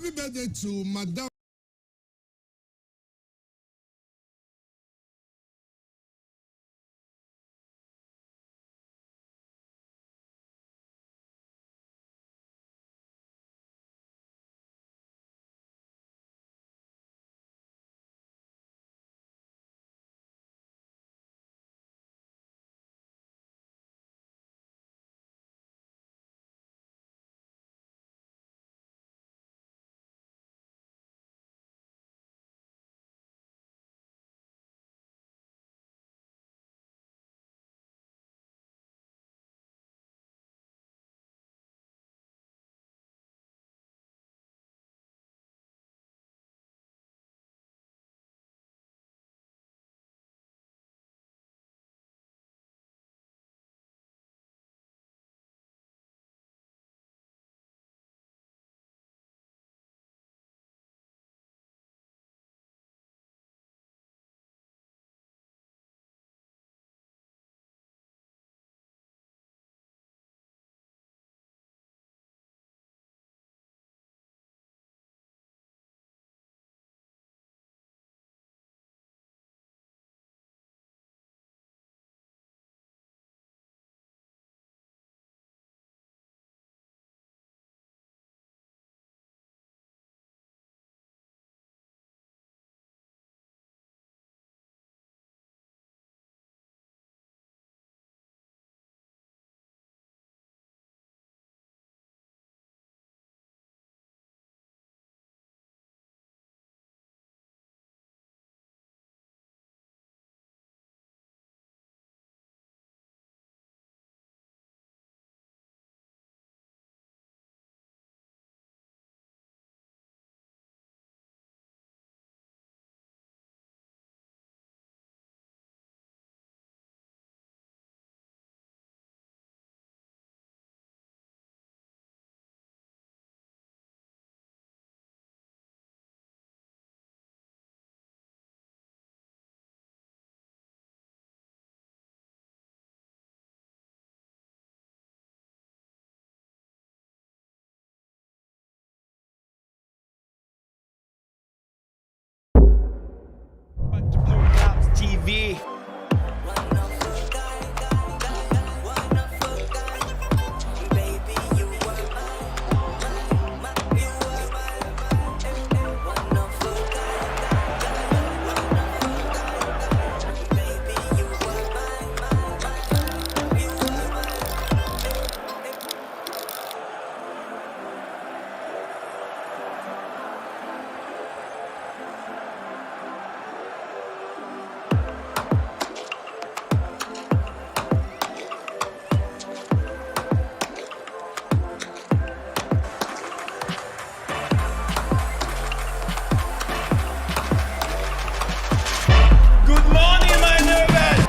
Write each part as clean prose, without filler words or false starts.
Happy birthday to Madame. Back to Blue Caps TV. Good morning, my nervous.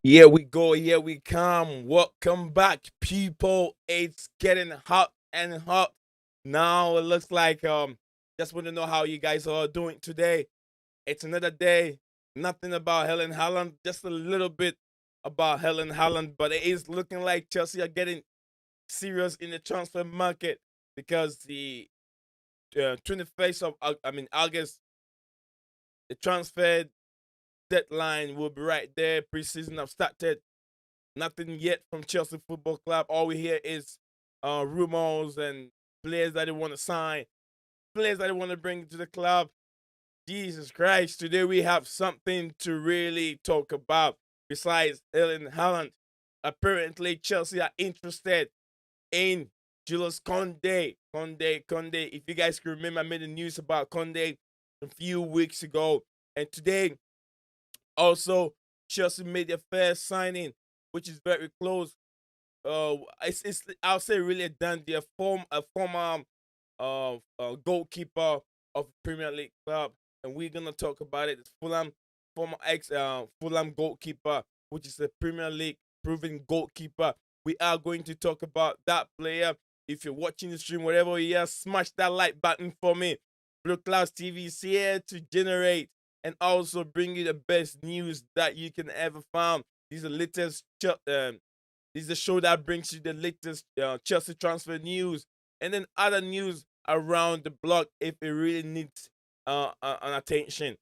Here we go, here we come. Welcome back, people. It's getting hot and hot. Now it looks like just want to know how you guys are doing today. It's another day. Nothing about Helen Haaland, just a little bit about Helen Haaland, but it is looking like Chelsea are getting serious in the transfer market because the 21st of August, the transfer deadline will be right there. Preseason have started. Nothing yet from Chelsea Football Club. All we hear is rumors and players that they want to sign, players that they want to bring to the club. Jesus Christ, today we have something to really talk about besides Erling Haaland. Apparently, Chelsea are interested in Julius Conde. Conde. If you guys can remember, I made the news about Conde a few weeks ago. And today, also, Chelsea made their first signing, which is very close. it's I'll say really a done deal. A former goalkeeper of Premier League club, and we're gonna talk about it. It's Fulham, former ex Fulham goalkeeper, which is a Premier League proven goalkeeper. We are going to talk about that player. If you're watching the stream, whatever you are, smash that like button for me. Blue Clouds TV is here to generate and also bring you the best news that you can ever find. These are latest. This is the show that brings you the latest Chelsea transfer news and then other news around the block if it really needs an attention.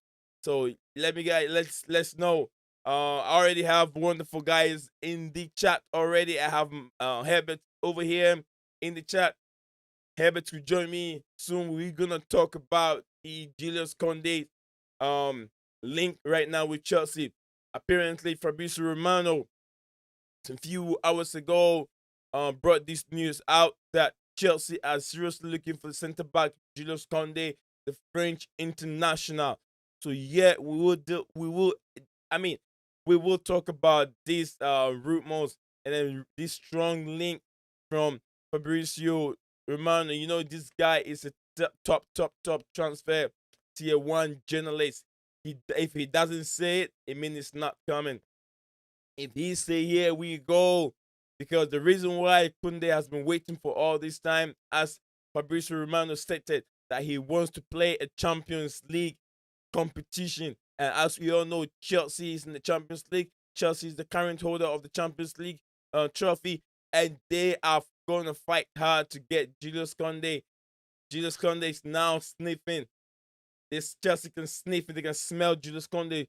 So let me guys, let's know. I already have wonderful guys in the chat already. I have Herbert over here in the chat. Herbert will join me soon. We're gonna talk about the Julius Conde link right now with Chelsea. Apparently, Fabrizio Romano a few hours ago brought this news out that Chelsea are seriously looking for the centre back Julius Conde, the French international. So yeah, we will talk about these rumors and then this strong link from Fabrizio Romano. You know, this guy is a top transfer tier one journalist. If he doesn't say it, it means it's not coming. If he say here we go, because the reason why Kunde has been waiting for all this time, as Fabrizio Romano stated, that he wants to play a Champions League competition. And as we all know, Chelsea is in the Champions League. Chelsea is the current holder of the Champions League trophy, and they are going to fight hard to get Julius Conde. Julius Conde is now sniffing. This Chelsea can sniff it. They can smell Julius Conde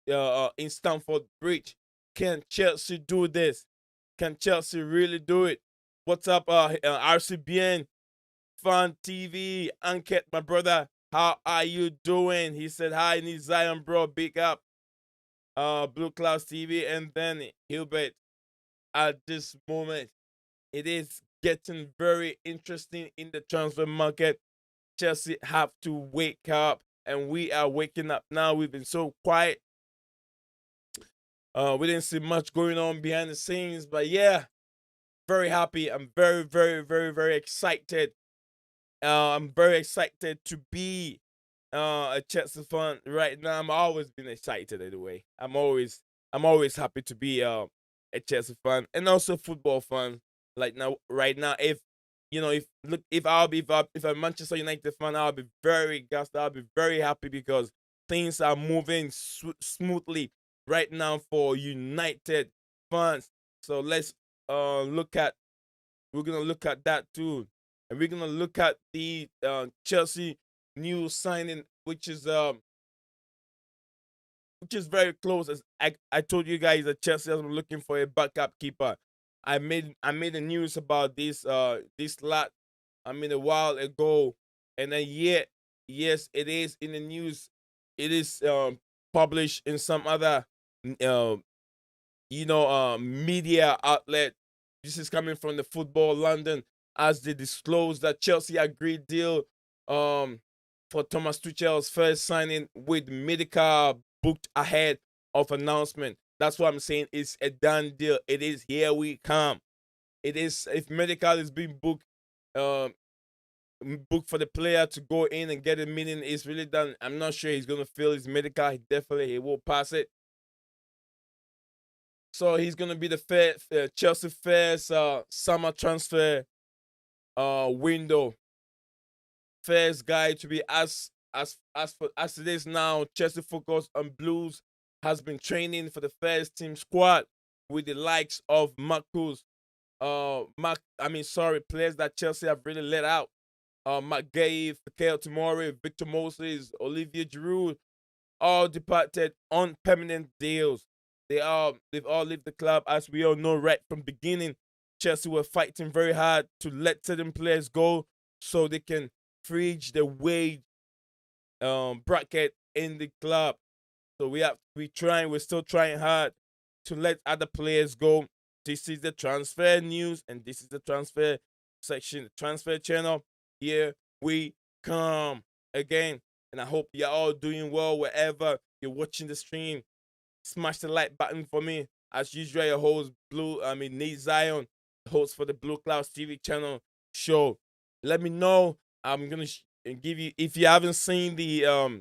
in Stamford Bridge. Can Chelsea do this? Can Chelsea really do it? What's up, RCBN Fan TV? Anket, my brother, how are you doing? He said, hi, need Zion, bro. Big up. Blue Clouds TV. And then Hilbert, at this moment, it is getting very interesting in the transfer market. Chelsea have to wake up, and we are waking up now. We've been so quiet. We didn't see much going on behind the scenes, but yeah, very happy. I'm very excited. I'm very excited to be a Chelsea fan right now. I'm always been excited anyway. I'm always happy to be a Chelsea fan and also a football fan. Like now, right now, if you know, if I'm a Manchester United fan, I'll be very gassed. I'll be very happy because things are moving smoothly right now for United fans. So let's look at we're gonna look at that too, and we're gonna look at the Chelsea new signing, which is very close. As I told you guys that Chelsea has been looking for a backup keeper. I made the news about this lad a while ago, and then yet yes, it is in the news. It is published in some other uh, media outlet. This is coming from the Football London as they disclose that Chelsea agreed deal for Thomas Tuchel's first signing with medical booked ahead of announcement. That's what I'm saying. It's a done deal. It is here we come. It is if medical is being um, booked for the player to go in and get a meeting. It's really done. I'm not sure he's gonna fill his medical. He will pass it. So he's gonna be the Chelsea first summer transfer window. First guy to be as it is now. Chelsea focus on Blues has been training for the first team squad with the likes of Marcus. Players that Chelsea have really let out. McGay, Fikayo Tomori, Victor Moses, Olivier Giroud, all departed on permanent deals. They've all left the club, as we all know right from beginning. Chelsea were fighting very hard to let certain players go so they can bridge the wage bracket in the club. So we're still trying hard to let other players go. This is the transfer news, and this is the transfer section, the transfer channel. Here we come again, and I hope you're all doing well wherever you're watching the stream. Smash the like button for me. As usual, your host Nate Zion. host for the Blue Clouds TV channel show. Let me know. I'm gonna give you, if you haven't seen the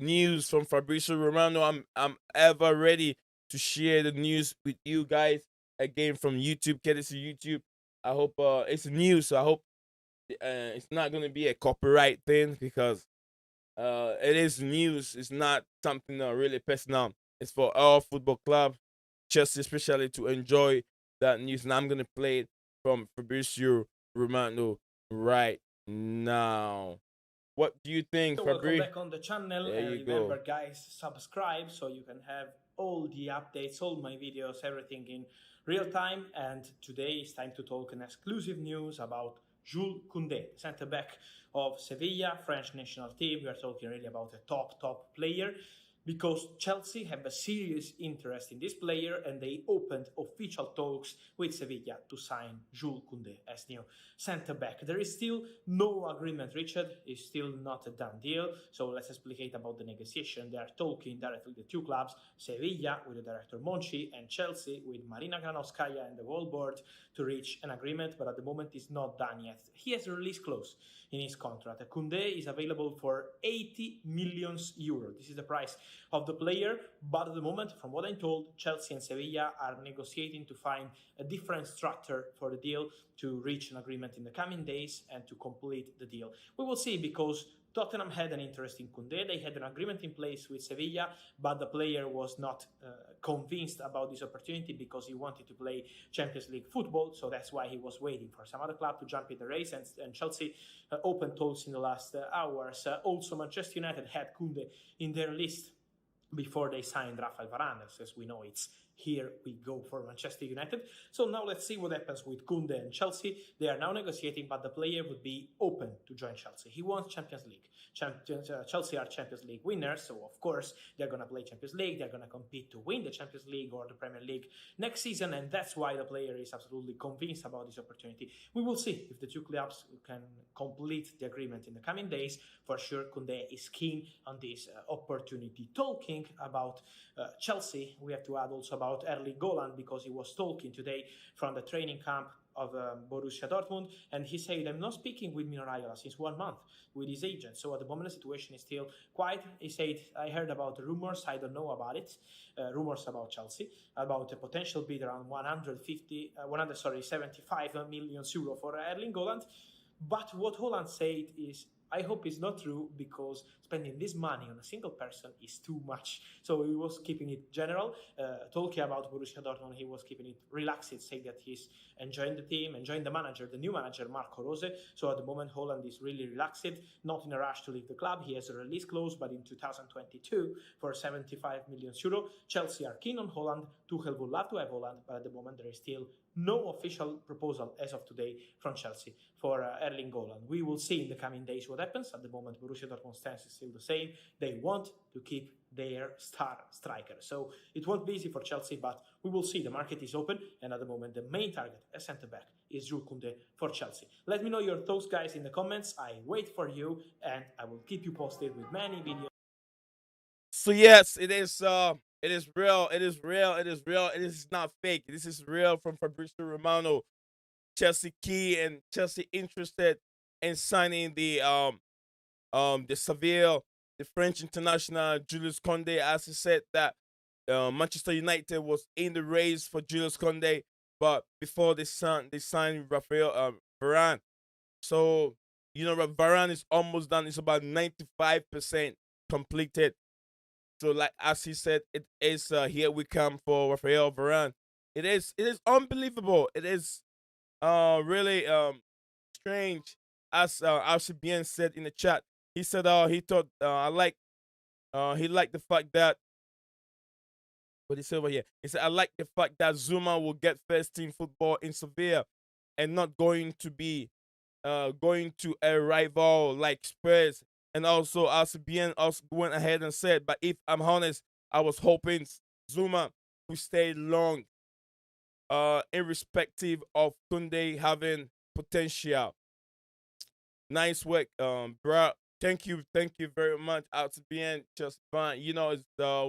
news from Fabrizio Romano, I'm ever ready to share the news with you guys again from YouTube, courtesy YouTube. I hope it's news, so I hope it's not gonna be a copyright thing, because it is news. It's not something really personal. It's for our football club, just especially to enjoy that news. And I'm gonna play it from Fabrizio Romano right now. What do you think, So welcome Fabri? back on the channel, There and you remember go. guys, subscribe so you can have all the updates, all my videos, everything in real time. And today it's time to talk an exclusive news about Jules Koundé, center back of Sevilla, French national team. We are talking really about a top player, because Chelsea have a serious interest in this player, and they opened official talks with Sevilla to sign Jules Koundé as new centre back. There is still no agreement reached, it's still not a done deal. So let's explicate about the negotiation. They are talking directly with the two clubs, Sevilla with the director Monchi, and Chelsea with Marina Granovskaya and the whole board, to reach an agreement, but at the moment it's not done yet. He has a release clause in his contract. Koundé is available for 80 million euros. This is the price of the player, but at the moment, from what I'm told, Chelsea and Sevilla are negotiating to find a different structure for the deal, to reach an agreement in the coming days and to complete the deal. We will see, because Tottenham had an interest in Koundé. They had an agreement in place with Sevilla, but the player was not convinced about this opportunity, because he wanted to play Champions League football. So that's why he was waiting for some other club to jump in the race. And Chelsea opened talks in the last hours. Also, Manchester United had Koundé in their list before they signed Rafael Varane. As we know, it's here we go for Manchester United. So now let's see what happens with Koundé and Chelsea. They are now negotiating, but the player would be open to join Chelsea. He wants Champions League. Chelsea are Champions League winners, so of course they're going to play Champions League. They're going to compete to win the Champions League or the Premier League next season, and that's why the player is absolutely convinced about this opportunity. We will see if the two clubs can complete the agreement in the coming days. For sure, Koundé is keen on this opportunity. Talking about Chelsea, we have to add also about Erling Haaland, because he was talking today from the training camp of Borussia Dortmund, and he said, I'm not speaking with Mino Raiola since 1 month with his agent, so at the moment the situation is still quiet. He said, I heard about the rumors, I don't know about it, rumors about Chelsea, about a potential bid around 75 million euro for Erling Haaland. But what Holland said is, I hope it's not true, because spending this money on a single person is too much. So he was keeping it general. Talking about Borussia Dortmund, he was keeping it relaxed, saying that he's enjoying the team, enjoying the manager, the new manager, Marco Rose. So at the moment, Holland is really relaxed, not in a rush to leave the club. He has a release clause, but in 2022 for 75 million euro. Chelsea are keen on Holland. Tuchel would love to have Holland, but at the moment there is still no official proposal as of today from Chelsea for Erling Haaland. We will see in the coming days what happens. At the moment, Borussia Dortmund's stance is still the same. They want to keep their star striker. So it won't be easy for Chelsea, but we will see. The market is open, and at the moment, the main target as centre-back is Jules Koundé for Chelsea. Let me know your thoughts, guys, in the comments. I wait for you, and I will keep you posted with many videos. So yes, it is. It is real. It is real. It is real. It is not fake. This is real from Fabrizio Romano. Chelsea key and Chelsea interested in signing the Seville, the French international Julius Conde, as he said that Manchester United was in the race for Julius Conde, but before they signed Rafael Varane. So you know Varane is almost done. It's about 95% completed. So like as he said, it is here we come for Rafael Varane. It is unbelievable. It is really strange, as Alcibian said in the chat. He said he thought he liked the fact that what he said over here. He said I like the fact that Zuma will get first team football in Sevilla and not going to be going to a rival like Spurs. And also Alcibian also went ahead and said, but if I'm honest, I was hoping Zuma would stay long irrespective of Kunde having potential. Nice work, bro. Thank you very much. Out to being just fine. You know,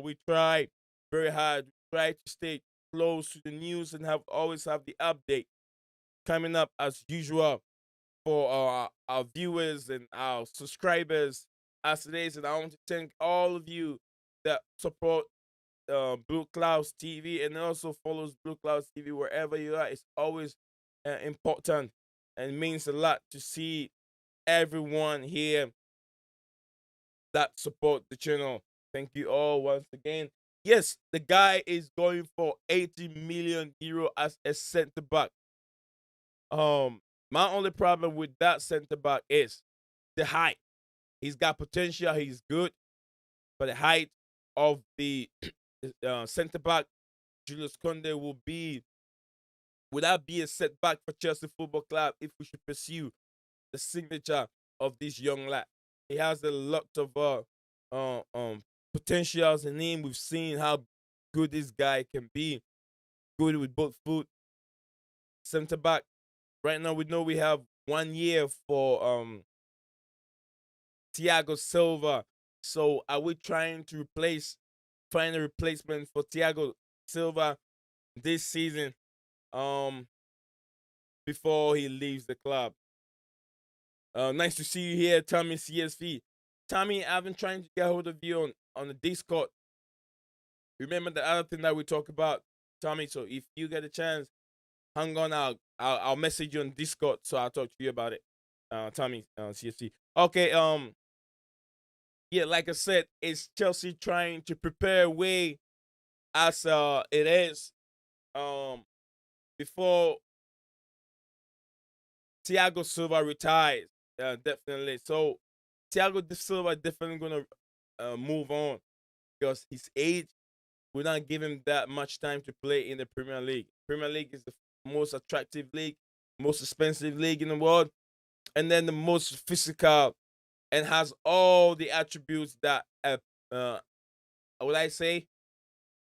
we tried very hard. try to stay close to the news and always have the update coming up as usual for our viewers and our subscribers as it is. And I want to thank all of you that support Blue Clouds TV and also follows Blue Clouds TV wherever you are. It's always important and means a lot to see everyone here that support the channel. Thank you all once again. Yes, the guy is going for 80 million euro as a center back. My only problem with that center back is the height. He's got potential. He's good, but the height of the center back, Julius Koundé, would that be a setback for Chelsea Football Club if we should pursue the signature of this young lad? He has a lot of potentials in him. We've seen how good this guy can be. Good with both foot. Center back. Right now, we know we have 1 year for Thiago Silva. So, are we trying to find a replacement for Thiago Silva this season? Before he leaves the club. Nice to see you here, Tommy CSV. Tommy, I've been trying to get hold of you on the Discord. Remember the other thing that we talk about, Tommy. So if you get a chance, hang on. I'll message you on Discord, so I'll talk to you about it. Tommy, CSV. Okay. Yeah, like I said, it's Chelsea trying to prepare a way as it is before Thiago Silva retires. Definitely. So Thiago Silva definitely gonna move on because his age will not give him that much time to play in the Premier League. Premier League is the most attractive league, most expensive league in the world, and then the most physical and has all the attributes that would I say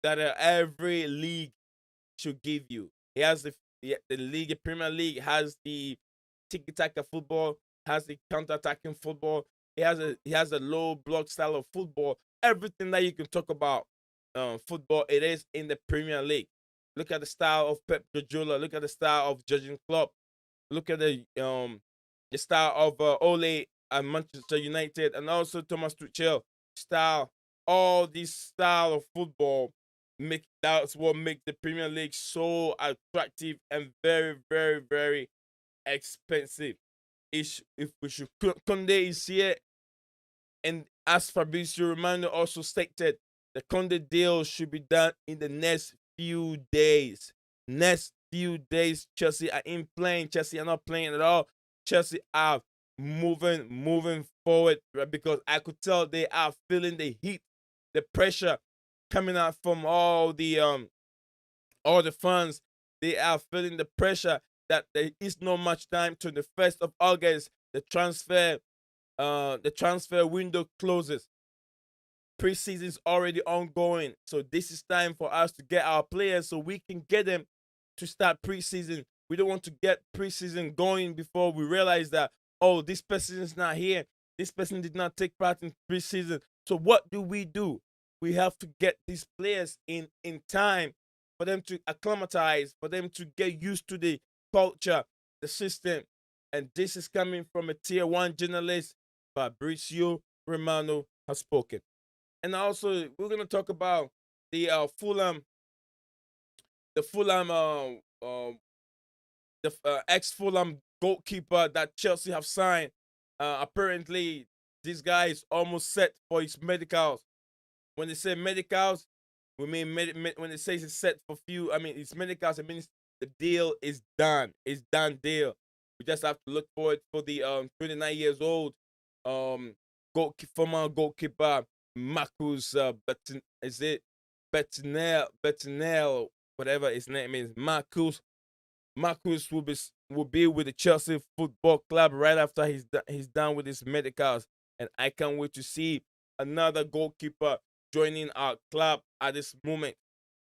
that every league should give you. He has the league, the Premier League has the tiki-taka football, has the counter-attacking football. He has a low block style of football. Everything that you can talk about football, it is in the Premier League. Look at the style of Pep Guardiola. Look at the style of Jurgen Klopp. Look at the style of Ole at Manchester United, and also Thomas Tuchel style. All this style of football that's what makes the Premier League so attractive and very, very, very expensive. If we should, Koundé is here, and as Fabrizio Romano also stated, the Koundé deal should be done in the next few days. Next few days, Chelsea are in playing. Chelsea are not playing at all. Chelsea are moving forward, right? Because I could tell they are feeling the heat, the pressure coming out from all the fans. They are feeling the pressure that there is not much time to the 1st of August. The transfer window closes. Preseason is already ongoing, so this is time for us to get our players so we can get them to start preseason. We don't want to get preseason going before we realize that, oh, this person is not here. This person did not take part in preseason. So what do? We have to get these players in time for them to acclimatize, for them to get used to the culture, the system. And this is coming from a tier 1 journalist. Fabrizio Romano has spoken. And also, we're going to talk about the Fulham, ex-Fulham goalkeeper that Chelsea have signed. Apparently, this guy is almost set for his medicals. When they say medicals, we mean when it says it's set for few, I mean it's medicals. It means the deal is done. It's done deal. We just have to look forward for the 29 years old former goalkeeper Marcus Bettinelli, whatever his name is. Marcus will be with the Chelsea Football Club right after he's done with his medicals, and I can't wait to see another goalkeeper joining our club at this moment.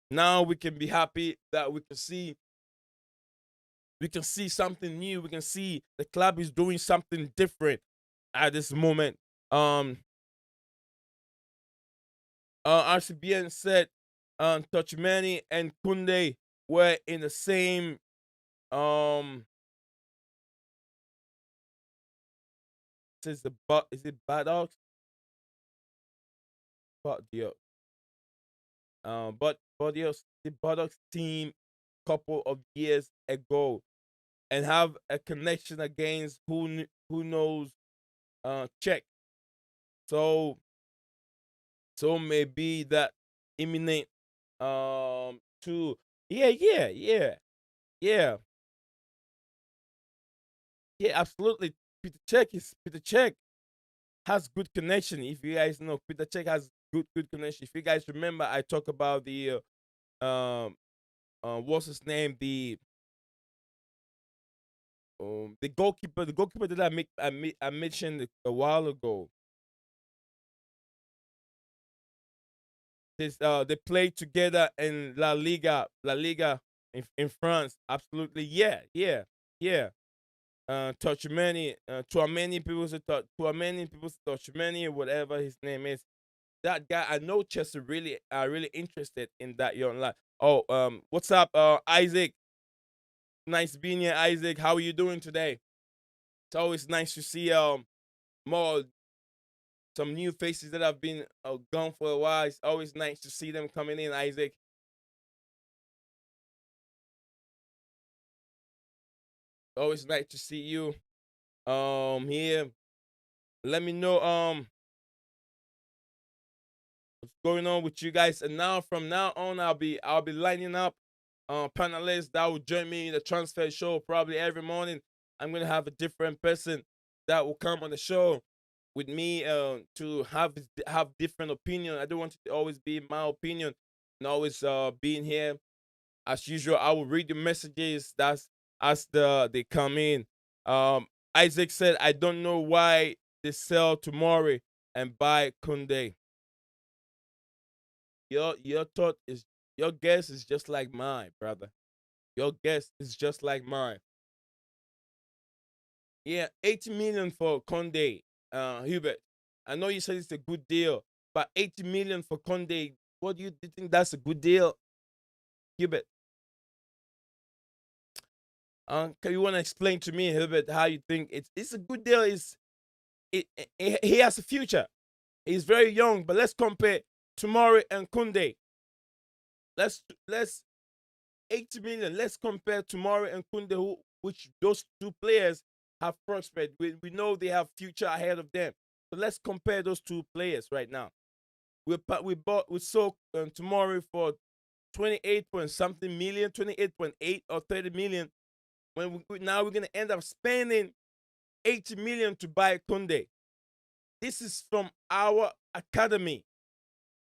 Now we can be happy that we can see something new. We can see the club is doing something different at this moment. RCBN said Touchmani and Kunde were in the same is it Buttocks? But the Buttocks team couple of years ago and have a connection against who knows Czech. So maybe that imminent to yeah absolutely. Peter Czech has good connection. If you guys know, Peter Czech has good connection. If you guys remember, I talk about what's his name, the goalkeeper that I mentioned a while ago. They played together in La Liga in France. Absolutely, yeah. Touchmani people say Touchmani, whatever his name is. That guy, I know Chelsea really are really interested in that young lad. Oh, what's up, Isaac? Nice being here, Isaac. How are you doing today? It's always nice to see more some new faces that have been gone for a while. It's always nice to see them coming in, Isaac. Always nice to see you here. Let me know what's going on with you guys. And now from now on, I'll be lining up panelists that will join me in the transfer show probably every morning. I'm gonna have a different person that will come on the show with me to have different opinion. I don't want it to always be my opinion and always being here as usual. I will read the messages that's as they come in. Isaac said, I don't know why they sell tomorrow and buy Kunde. Your thought is your guess is just like mine, brother. Your guess is just like mine. Yeah, 80 million for Conde, Hubert. I know you said it's a good deal, but 80 million for Conde, what do you think that's a good deal, Hubert? Can you want to explain to me, Hubert, how you think it's a good deal? He has a future. He's very young, but let's compare Tomori and Kunde. Let's 80 million. Let's compare Tomori and Kunde, which those two players have prospered. We know they have future ahead of them. So let's compare those two players right now. We sold Tomori for 28 point something million, 28.8 or 30 million. Now we're gonna end up spending 80 million to buy Kunde. This is from our academy.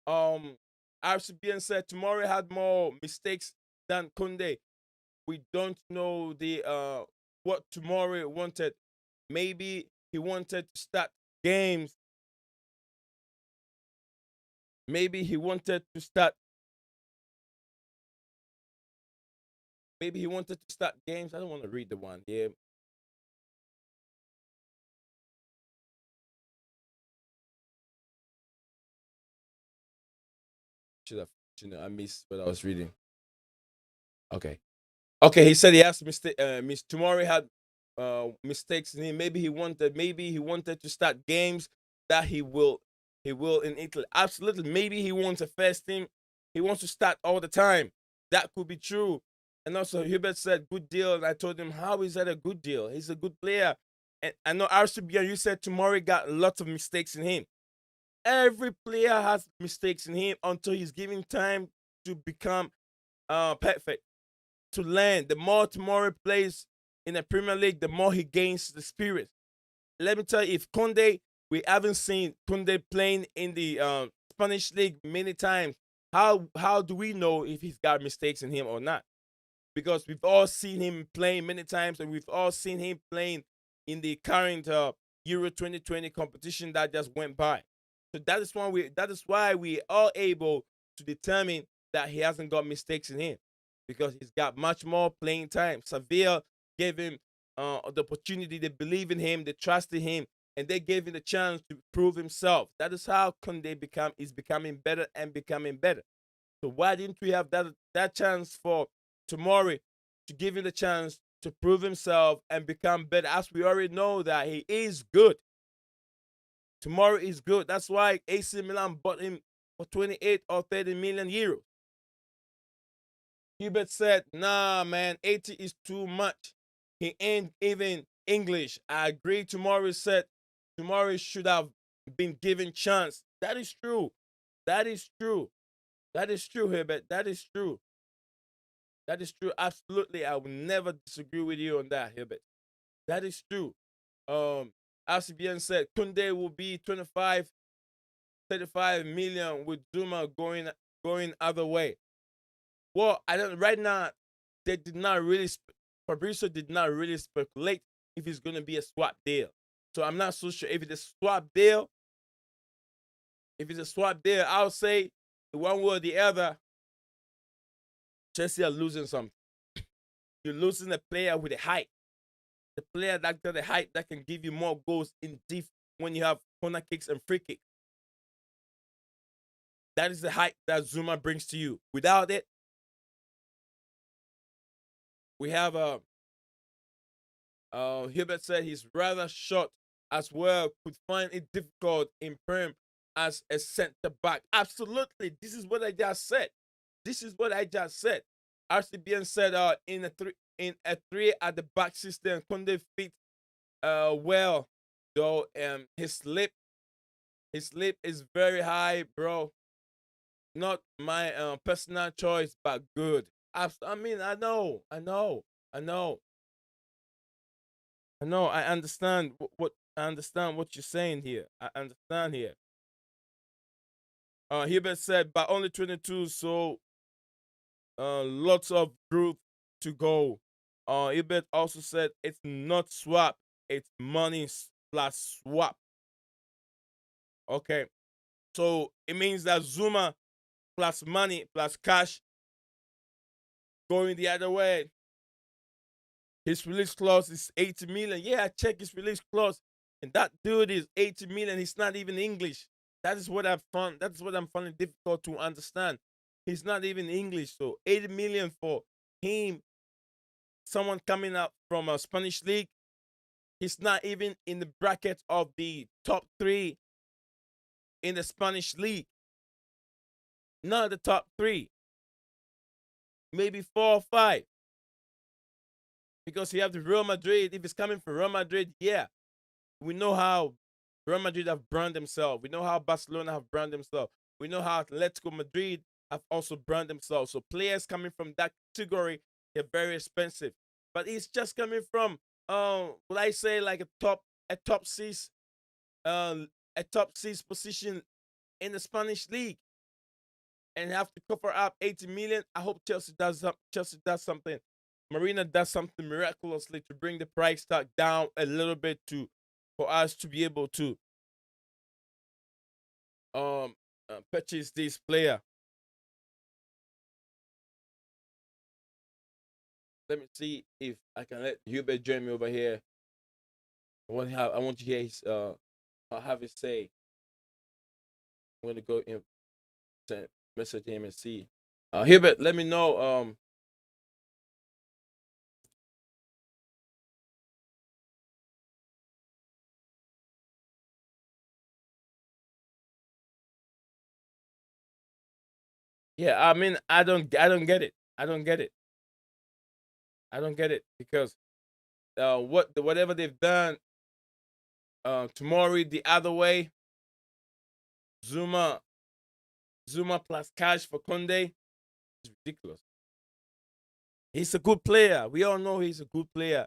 RCBN said Tomori had more mistakes than Kunde. We don't know the what Tomori wanted. Maybe he wanted to start games. Maybe he wanted to start. Maybe he wanted to start games. I don't want to read the one. Yeah. Should have. I missed what I was reading. Okay. Okay, he said he has Miss Tomori had mistakes in him. Maybe he wanted to start games that he will in Italy. Absolutely. Maybe he wants a first team. He wants to start all the time. That could be true. And also Hubert said good deal. And I told him, how is that a good deal? He's a good player. And I know RCBN, you said Tomori got lots of mistakes in him. Every player has mistakes in him until he's given time to become perfect, to learn. The more Tomori plays in the Premier League, the more he gains the spirit. Let me tell you, if Conde, we haven't seen Conde playing in the Spanish league many times. How do we know if he's got mistakes in him or not? Because we've all seen him playing many times, and we've all seen him playing in the current Euro 2020 competition that just went by. So that is why we are able to determine that he hasn't got mistakes in him, because he's got much more playing time. Sevilla gave him the opportunity. They believe in him. They trusted him, and they gave him the chance to prove himself. That is how Conde is becoming better and becoming better. So why didn't we have that chance for Tomori to give him the chance to prove himself and become better? As we already know that he is good. Tomorrow is good. That's why AC Milan bought him for 28 or 30 million euros. Hubert said, nah, man, 80 is too much. He ain't even English. I agree. Tomorrow said Tomorrow should have been given chance. That is true. That is true. That is true, Hubert. That is true. That is true. Absolutely. I will never disagree with you on that, Hubert. That is true. RCBN said Kunde will be 25, 35 million with Zuma going other way. Well, I don't right now. They did not really. Fabrizio did not really speculate if it's going to be a swap deal. So I'm not so sure if it's a swap deal. If it's a swap deal, I'll say one way or the other. Chelsea are losing something. You're losing a player with a height. The player that got a height that can give you more goals in deep when you have corner kicks and free kicks. That is the height that Zuma brings to you. Without it, we have Hubert said he's rather short as well. Could find it difficult in Prem as a centre back. Absolutely, this is what I just said. This is what I just said. RCBN said in a three at the back system, Kunde fit well though. His slip is very high, bro. Not my personal choice, but good. I mean, I know. I understand what I understand what you're saying here. I understand here. Hubert said, but only 22, so lots of growth to go. Hubert also said it's not swap, it's money plus swap. Okay, so it means that Zuma plus money plus cash going the other way. His release clause is 80 million. Yeah, I check his release clause, and that dude is 80 million. He's not even English. That is what I've found. That is what I'm finding difficult to understand. He's not even English. So 80 million for him, someone coming up from a Spanish league. He's not even in the bracket of the top 3 in the Spanish league. Not the top 3. Maybe 4 or 5. Because you have the Real Madrid. If it's coming from Real Madrid, yeah. We know how Real Madrid have branded themselves. We know how Barcelona have branded themselves. We know how Atletico Madrid have also branded themselves. So players coming from that category, they're very expensive. But it's just coming from would I say like a top 6 a top 6 position in the Spanish league and have to cover up 80 million. I hope Chelsea does something. Marina does something miraculously to bring the price tag down a little bit for us to be able to purchase this player. Let me see if I can let Hubert join me over here. I want to hear his I'll have his say. I'm gonna go and send message him and see. Hubert, let me know. Yeah, I mean, I don't get it. I don't get it. I don't get it because whatever they've done, Tomori the other way, Zuma plus cash for Conde is ridiculous. He's a good player. We all know he's a good player,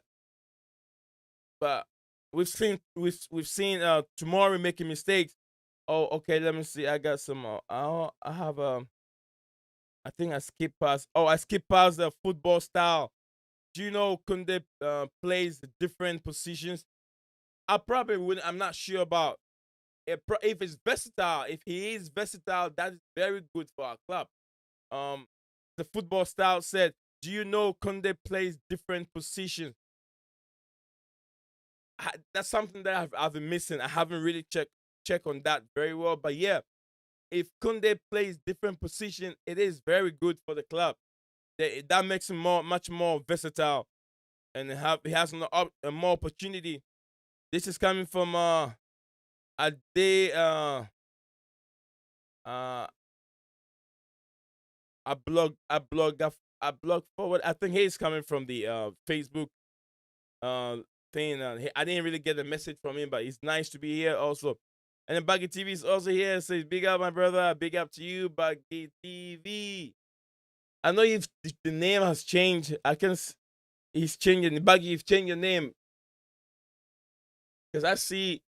but we've seen Tomori making mistakes. Oh, okay. Let me see. I got some. I have I think I skipped past. Oh, I skipped past the football style. Do you know Kunde plays the different positions? I probably wouldn't. I'm not sure about if it's versatile. If he is versatile, that is very good for our club. Um, the football style said, "Do you know Kunde plays different positions?" That's something that I've been missing. I haven't really checked on that very well, but yeah, if Kunde plays different position, it is very good for the club. That makes him much more versatile, and he has more opportunity. This is coming from a day uh a blog forward. I think he's coming from the Facebook uh thing. I didn't really get a message from him, but it's nice to be here also. And then Baggy TV is also here. Says big up, my brother. Big up to you, Baggy TV. I know if the name has changed. He's changing. Baggy, you've changed your name because I see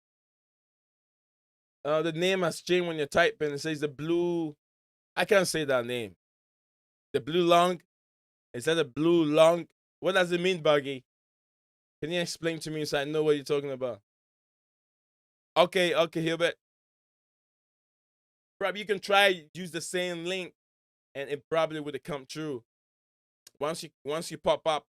the name has changed when you're typing. It says the blue. I can't say that name. The blue long. Is that a blue long? What does it mean, Baggy? Can you explain to me so I know what you're talking about? Okay, Hilbert. Probably you can try use the same link, and it probably would have come true. Once you pop up,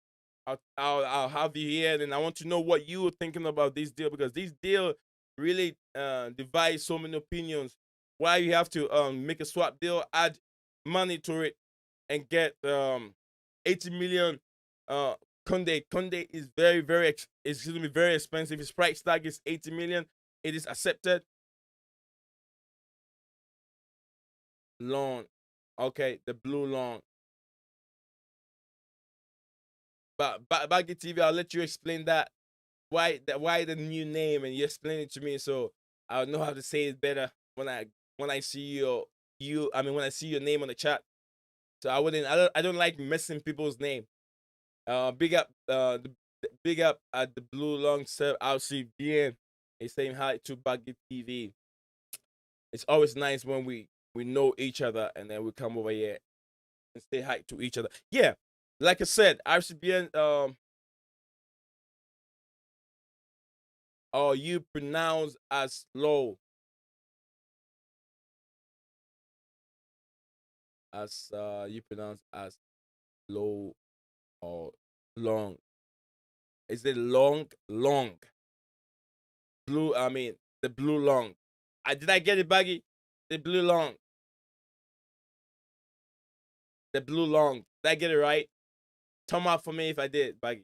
I'll have you here, and I want to know what you were thinking about this deal, because this deal really divides so many opinions. Why you have to make a swap deal, add money to it, and get 80 million. Kunde is it's going to be very expensive. His price tag is 80 million. It is accepted. Loan, okay, the blue loan. But Baggy TV, I'll let you explain that. Why the new name, and you explain it to me so I'll know how to say it better when I see when I see your name on the chat. So I don't like messing people's name. Big up big up at the blue long serve. I'll see bien. He's saying hi to Baggy TV. It's always nice when we know each other and then we come over here and say hi to each other. Yeah, like I said, RCBN. Oh, you pronounce as low as you pronounce as low or long. Is it long? Blue. I mean the blue long. Did I get it, Baggy? The blue long. The blue long. Did I get it right? Thumb up for me if I did, Baggy.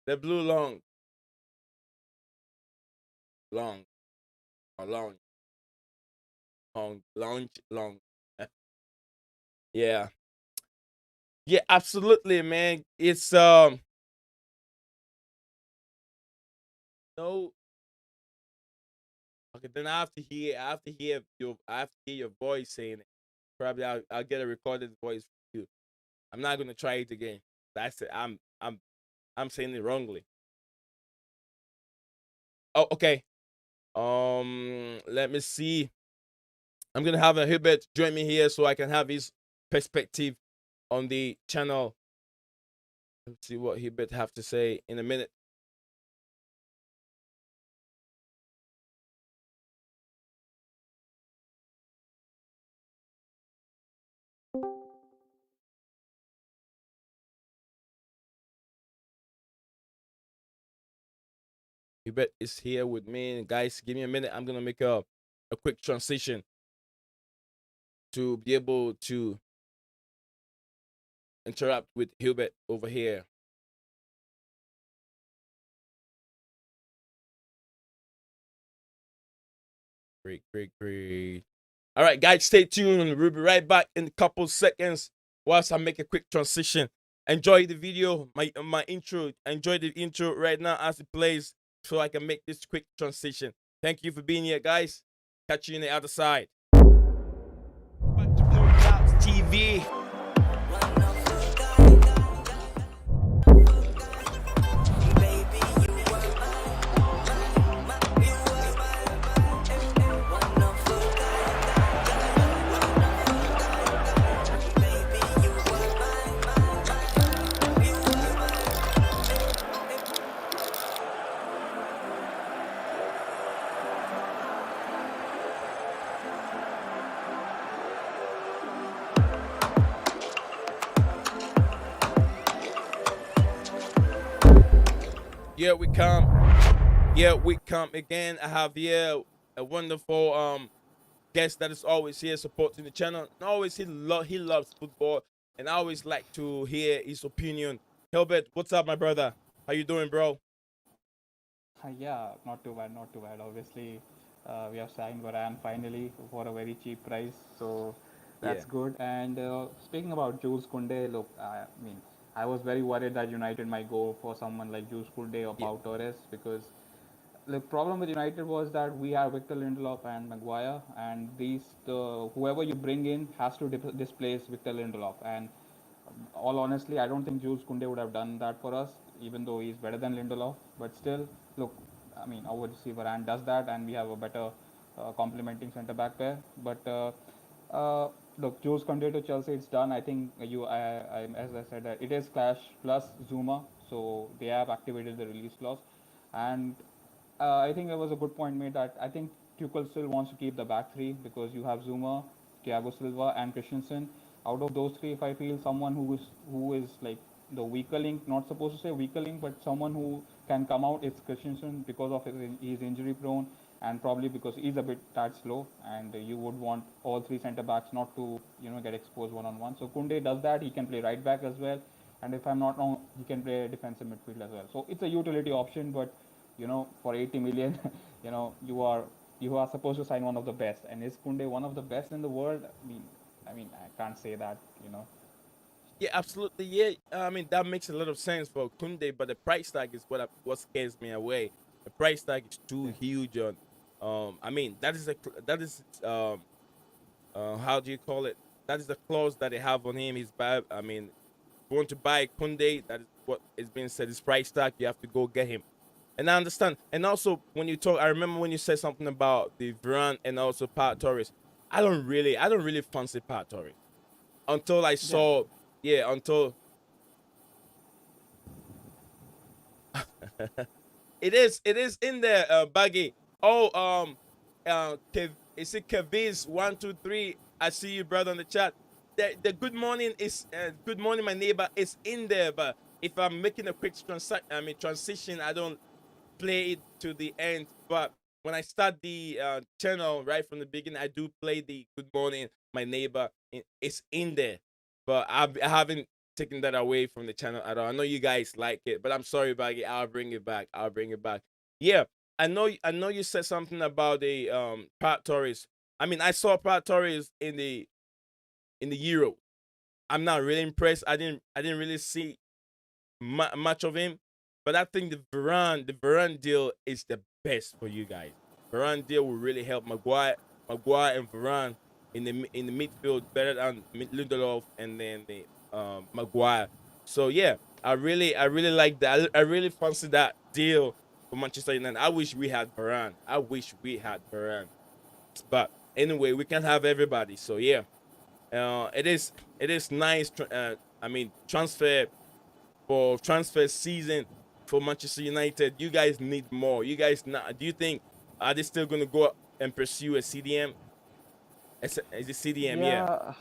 The blue long. Long. Or long. Long. Yeah. Yeah, absolutely, man. It's no. Okay, then I have to hear your voice saying it. Probably I'll get a recorded voice from you. I'm not gonna try it again. That's it. I'm saying it wrongly. Oh, okay. Let me see. I'm gonna have a Hubert join me here so I can have his perspective on the channel. Let's see what Hubert have to say in a minute. Hubert is here with me, and guys, give me a minute. I'm gonna make a quick transition to be able to interact with Hubert over here. Great. All right, guys, stay tuned. We'll be right back in a couple seconds whilst I make a quick transition. Enjoy the video, my intro. Enjoy the intro right now as it plays so I can make this quick transition. Thank you for being here, guys. Catch you on the other side. Back to Blue Clouds TV. Here we come again. I have here a wonderful guest that is always here supporting the channel. And always he loves football, and I always like to hear his opinion. Hilbert, what's up, my brother? How you doing, bro? Yeah, not too bad, not too bad. Obviously, we have signed Varane finally for a very cheap price, so Yeah, that's good. And speaking about Jules Koundé, look, I mean, I was very worried that United might go for someone like Jules Koundé or yeah, Pau Torres because the problem with United was that we have Victor Lindelof and Maguire, and whoever you bring in has to displace Victor Lindelof. And all honestly, I don't think Jules Koundé would have done that for us, even though he's better than Lindelof. But still, look, I mean, obviously Varane does that, and we have a better complementing centre back pair. But look, Jules Koundé to Chelsea, it's done. I think as I said, it is Clash plus Zuma, so they have activated the release clause, and I think it was a good point made that I think Tuchel still wants to keep the back three because you have Zuma, Thiago Silva, and Christensen. Out of those three, if I feel someone who is like the weaker link, not supposed to say weaker link, but someone who can come out, it's Christensen because of his injury prone and probably because he's a bit that slow, and you would want all three centre backs not to get exposed one on one. So Kunde does that. He can play right back as well, and if I'm not wrong, he can play defensive midfield as well. So it's a utility option, but for 80 million, you are supposed to sign one of the best. And is Kunde one of the best in the world? I mean, I can't say that. yeah, absolutely. Yeah, I mean that makes a lot of sense for Kunde, but the price tag is what scares me away. The price tag is too Yeah. huge on. I mean that is how do you call it? That is the clause that they have on him. He's bad. I mean, if you want to buy Kunde, that is what is being said. His price tag, you have to go get him. And I understand. And also, when you talk, I remember when you said something about the Varane and also Pat Torres. I don't really fancy Pat Torres until I Yeah. saw, yeah, until it is in there, Baggy. Oh, is it Keviz 123? I see you, brother, on the chat. The good morning is good morning, my neighbor is in there. But if I'm making a quick transition, I don't play it to the end. But when I start the channel right from the beginning, I do play the good morning, my neighbor. It's in there, but I haven't taken that away from the channel at all. I know you guys like it, but I'm sorry, Baggy. I'll bring it back. I'll bring it back. Yeah, I know. I know you said something about the Pat Torres. I mean, I saw Pat Torres in the Euro. I'm not really impressed. I didn't really see much of him. But I think the Varane deal is the best for you guys. Varane deal will really help Maguire and Varane in the midfield better than Lindelof and then the Maguire. So yeah, I really like that. I really fancy that deal for Manchester United. I wish we had Varane. I wish we had Varane. But anyway, we can have everybody. So yeah, it is nice. I mean, transfer season for Manchester United. You guys need more. You guys not? Do you think are they still going to go and pursue a CDM? Is it CDM? Yeah, Yeah,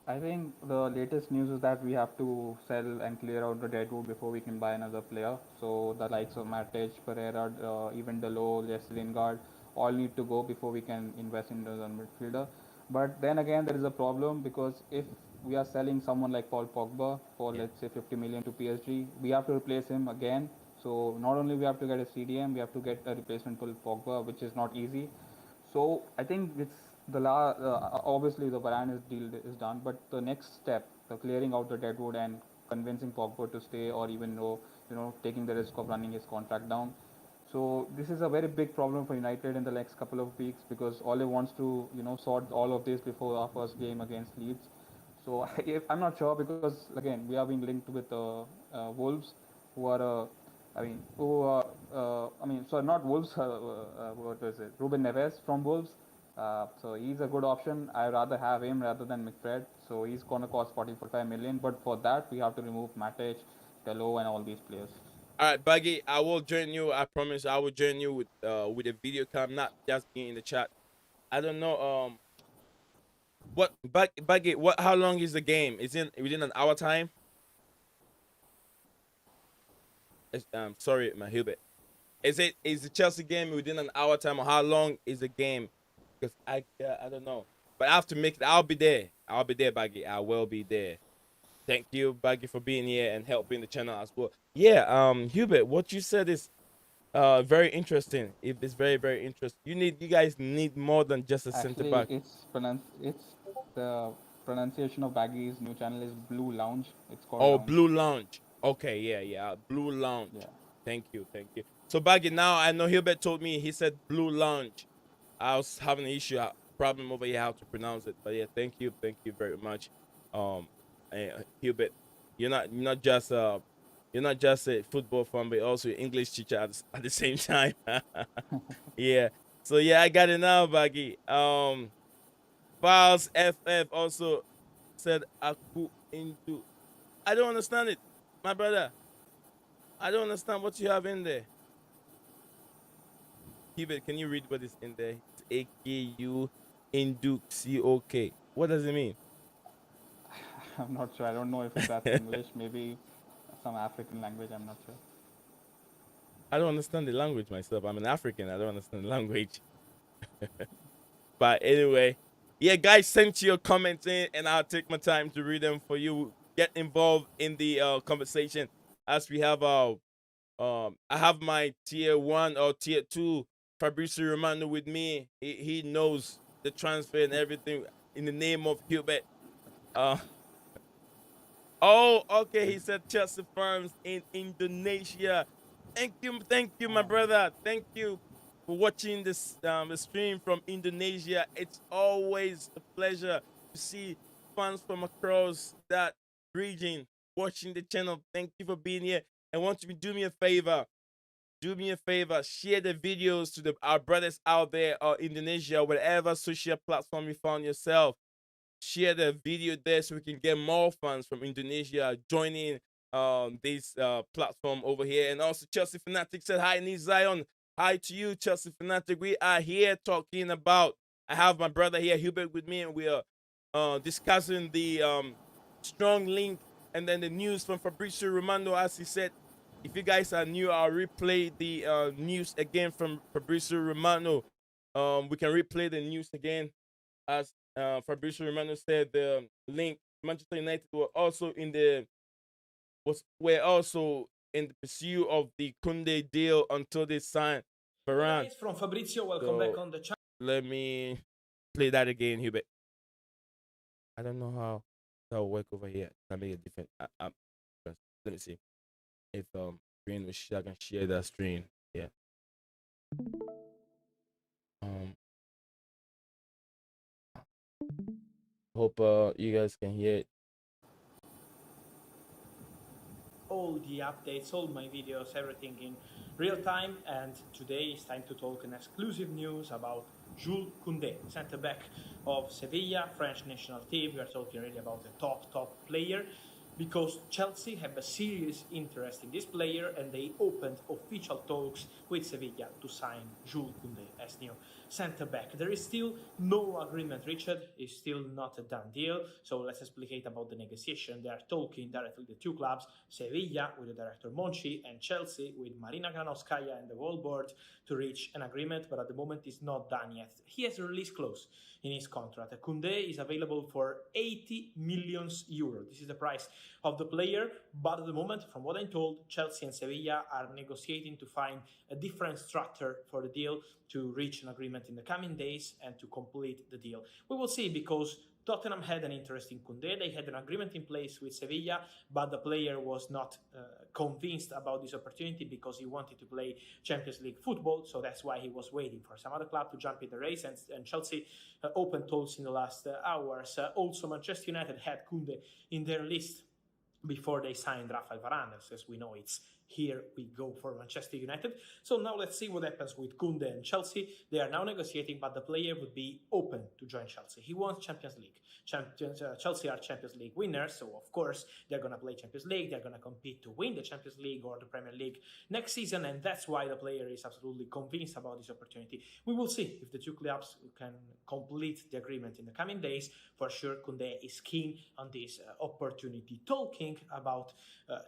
I think the latest news is that we have to sell and clear out the deadwood before we can buy another player. So the likes of Matic, Pereira, even Delo, Jesse Lingard, all need to go before we can invest in the midfielder. But then again, there is a problem because if we are selling someone like Paul Pogba for yeah. let's say 50 million to PSG, we have to replace him again. So not only we have to get a CDM, we have to get a replacement for Pogba, which is not easy. So I think it's obviously the Varane deal is done, but the next step, the clearing out the deadwood and convincing Pogba to stay, or even though taking the risk of running his contract down. So this is a very big problem for United in the next couple of weeks because Ole wants to sort all of this before our first game against Leeds. So I'm not sure because again we are being linked with Wolves, who are sorry, not Wolves. What is it? Ruben Neves from Wolves. So he's a good option. I rather have him rather than McFred. So he's gonna cost 45 million. But for that, we have to remove Matic, Delo, and all these players. All right, Baggy, I will join you. I promise I will join you with a video cam, not just being in the chat. I don't know what Baggy, what how long is the game? Is it within an hour time? Sorry, my Hubert. Is the Chelsea game within an hour time, or how long is the game? Because I don't know, but I have to make it. I'll be there. I'll be there, Baggy. I will be there. Thank you, Baggy, for being here and helping the channel as well. Yeah, Hubert, what you said is very interesting. It's very interesting. You guys need more than just a center Actually, back. it's the pronunciation of Baggy's new channel is Blue Lounge. It's called Oh, Lounge. Blue Lounge. Okay, yeah, Blue Lounge. Yeah. Thank you. So Baggy, now I know Hubert told me he said Blue Lounge. I was having an issue, problem over here how to pronounce it. But yeah, thank you very much, Hubert. You're not just a football fan, but also an English teacher at the same time. Yeah. So yeah, I got it now, Baggy. Files FF also said Aku into. I don't understand it, my brother. I don't understand what you have in there. Hubert, can you read what is in there? It's AKU Induk COK. What does it mean? I'm not sure. I don't know if that's English. Maybe some African language. I'm not sure. I don't understand the language myself. I'm an African. I don't understand the language. But anyway, yeah, guys, send your comments in, and I'll take my time to read them for you. Get involved in the conversation as we have I have my tier 1 or tier 2 Fabrizio Romano with me. He knows the transfer and everything in the name of Hubert. Oh, okay. He said Chelsea firms in Indonesia. Thank you, my brother. Thank you for watching this the stream from Indonesia. It's always a pleasure to see fans from across that region watching the channel. Thank you for being here. And want you to do me a favor. Do me a favor. Share the videos to our brothers out there or Indonesia, whatever social platform you found yourself. Share the video there so we can get more fans from Indonesia joining this platform over here. And also Chelsea Fanatic said hi, Nice Zion. Hi to you, Chelsea Fanatic. We are here talking about, I have my brother here, Hubert, with me, and we are discussing the strong link and then the news from Fabrizio Romano. As he said, if you guys are new, I'll replay the news again from Fabrizio Romano. We can replay the news again. As Fabrizio Romano said, the link Manchester United were also in the pursuit of the Kunde deal until they signed Varane. Guys, from Fabrizio, welcome back on the channel. Let me play that again, Hubert. I don't know how that will work over here. Can make it different. Let me see if screen I can share that screen. Yeah. Hope you guys can hear it. All the updates, all my videos, everything in real time. And today it's time to talk an exclusive news about Jules Koundé, center back of Sevilla, French national team. We are talking really about the top player, because Chelsea have a serious interest in this player, and they opened official talks with Sevilla to sign Jules Koundé as new center back. There is still no agreement reached. It's still not a done deal. So let's explicate about the negotiation. They are talking directly the two clubs, Sevilla with the director Monchi and Chelsea with Marina Granovskaya and the whole board, to reach an agreement, but at the moment it's not done yet. He has a release clause in his contract. Koundé is available for 80 million euros. This is the price of the player, but at the moment, from what I'm told, Chelsea and Sevilla are negotiating to find a different structure for the deal to reach an agreement in the coming days and to complete the deal. We will see, because Tottenham had an interest in Koundé. They had an agreement in place with Sevilla, but the player was not convinced about this opportunity because he wanted to play Champions League football, so that's why he was waiting for some other club to jump in the race, and Chelsea opened talks in the last hours. Also, Manchester United had Koundé in their list before they signed Rafael Varane. As we know, it's here we go for Manchester United. So now let's see what happens with Koundé and Chelsea. They are now negotiating, but the player would be open to join Chelsea. He wants Champions League. Chelsea are Champions League winners, so of course they're going to play Champions League. They're going to compete to win the Champions League or the Premier League next season, and that's why the player is absolutely convinced about this opportunity. We will see if the two clubs can complete the agreement in the coming days. For sure, Koundé is keen on this opportunity. Talking about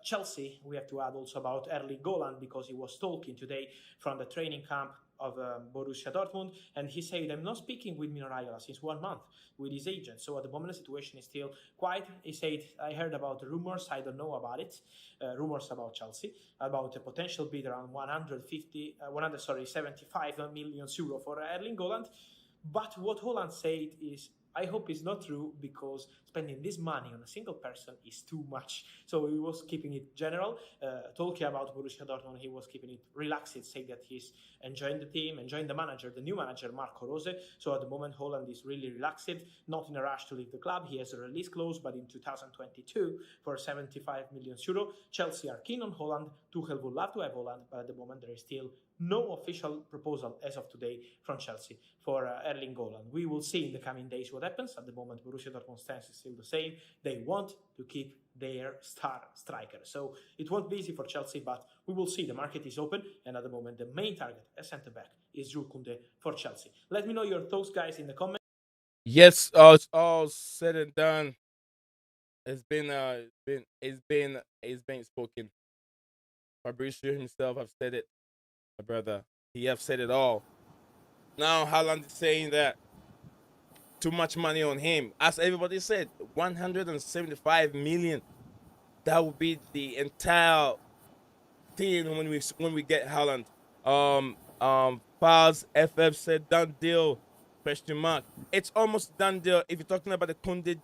Chelsea, we have to add also about about Erling Haaland because he was talking today from the training camp of Borussia Dortmund, and he said, I'm not speaking with Mino Raiola since 1 month with his agent, so at the moment the situation is still quiet. He said, I heard about the rumors, I don't know about it, rumors about Chelsea, about a potential bid around 75 million euro for Erling Haaland. But what Holland said is, I hope it's not true because spending this money on a single person is too much. So he was keeping it general. Talking about Borussia Dortmund, he was keeping it relaxed, saying that he's enjoying the team, enjoying the manager, the new manager, Marco Rose. So at the moment, Holland is really relaxed, not in a rush to leave the club. He has a release clause, but in 2022 for 75 million euro. Chelsea are keen on Holland. Tuchel would love to have Holland, but at the moment there is still no official proposal as of today from Chelsea for Erling Haaland. We will see in the coming days what happens. At the moment, Borussia Dortmund's stance is still the same. They want to keep their star striker. So it won't be easy for Chelsea, but we will see. The market is open, and at the moment, the main target as centre-back is Jules Koundé for Chelsea. Let me know your thoughts, guys, in the comments. Yes, it's all said and done. It's been spoken. Fabrizio himself have said it, my brother. He have said it all. Now Haaland is saying that too much money on him. As everybody said, 175 million. That would be the entire thing when we get Haaland. Faz FF said done deal. Question mark. It's almost done deal. If you're talking about the Koundé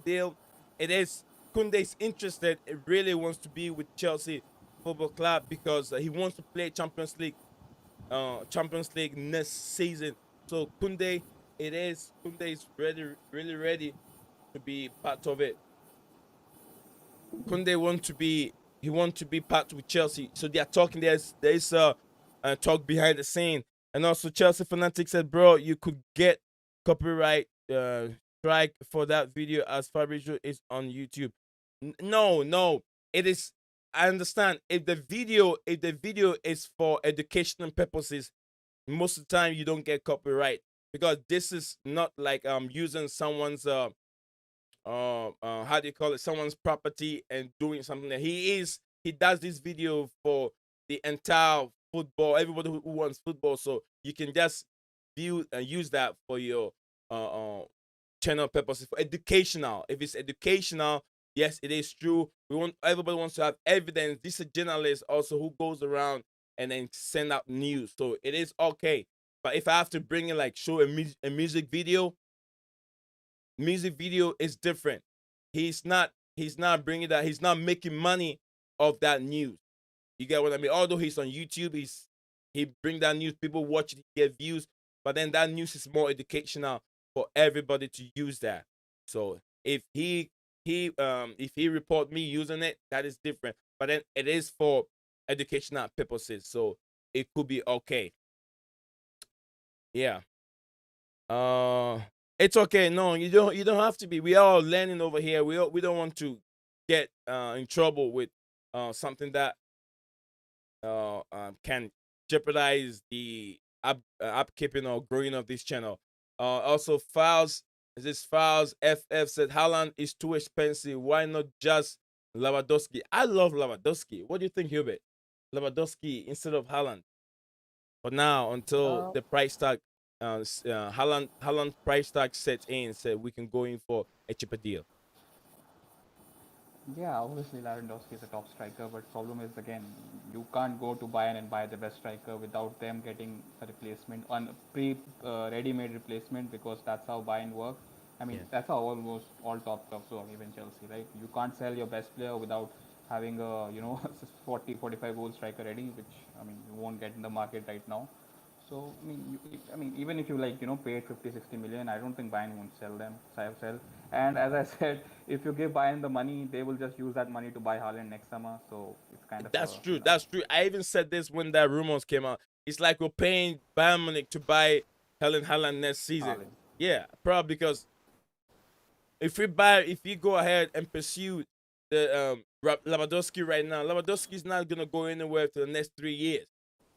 deal, it is. Koundé is interested. It really wants to be with Chelsea Football Club because he wants to play Champions League next season. So Koundé is really ready to be part of it. Koundé want to be part with Chelsea. So they are talking. There's talk behind the scene, and also Chelsea Fanatic said, bro, you could get copyright strike for that video as Fabrizio is on YouTube. No, it is. I understand if the video is for educational purposes, most of the time you don't get copyright because this is not like using someone's how do you call it, someone's property and doing something that he does this video for the entire football, everybody who wants football, so you can just view and use that for your channel purposes, for educational. If it's educational, yes, it is true. Everybody wants to have evidence. This is a journalist also who goes around and then send out news, so it is okay. But if I have to bring in like show a music video is different. He's not bringing that. He's not making money off that news. You get what I mean? Although he's on YouTube, he bring that news, people watch it, get views, but then that news is more educational for everybody to use that. So if he report me using it, that is different. But then it is for educational purposes, so it could be okay. Yeah. It's okay. No, you don't have to be. We are all learning over here. We don't want to get in trouble with something that can jeopardize the upkeeping or growing of this channel. Also, Files FF said Haaland is too expensive. Why not just Lewandowski? I love Lewandowski. What do you think, Hubert? Lewandowski instead of Haaland for now until the price tag. Haaland price tag sets in, said we can go in for a cheaper deal. Yeah, obviously Lewandowski is a top striker, but problem is again, you can't go to Bayern and buy the best striker without them getting a replacement, on ready-made replacement, because that's how Bayern work. I mean, that's how almost all top clubs work, even Chelsea, right? You can't sell your best player without having a 40-45 goal striker ready, which I mean you won't get in the market right now. So I mean, even if you paid 50-60 million, I don't think Bayern won't sell. And as I said, if you give Bayern the money, they will just use that money to buy Haaland next summer. So it's kind of that's true. That's true. I even said this when that rumors came out. It's like we're paying Bayern Munich to buy Haaland next season. Haaland. Yeah, probably because if we go ahead and pursue the Lewandowski right now, Lewandowski's not gonna go anywhere for the next 3 years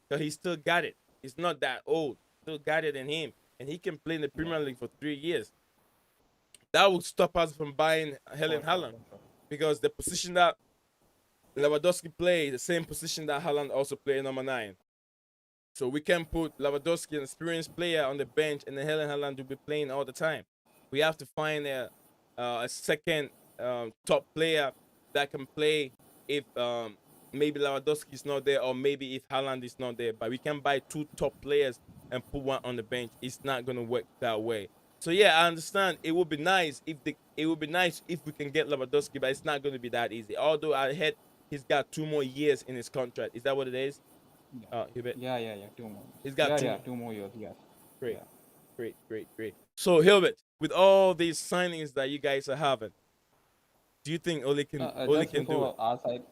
because he still got it. He's not that old. Still got it in him. And he can play in the Premier League for 3 years. That would stop us from buying Haaland. Because the position that Lewandowski play the same position that Haaland also play number 9. So we can put Lewandowski, an experienced player, on the bench, and then Haaland will be playing all the time. We have to find a second top player that can play if maybe Lewandowski is not there, or maybe if Haaland is not there. But we can buy 2 top players and put one on the bench. It's not gonna work that way. So yeah, I understand. It would be nice if we can get Lewandowski, but it's not gonna be that easy. Although I heard he's got 2 more years in his contract. Is that what it is? Yeah. Hubert? Yeah. 2 more. He's got 2 Yeah. more. 2 more years. Yes. Great, Yeah. great. So Hilbert, with all these signings that you guys are having, do you think Ole can Just do before it? our side,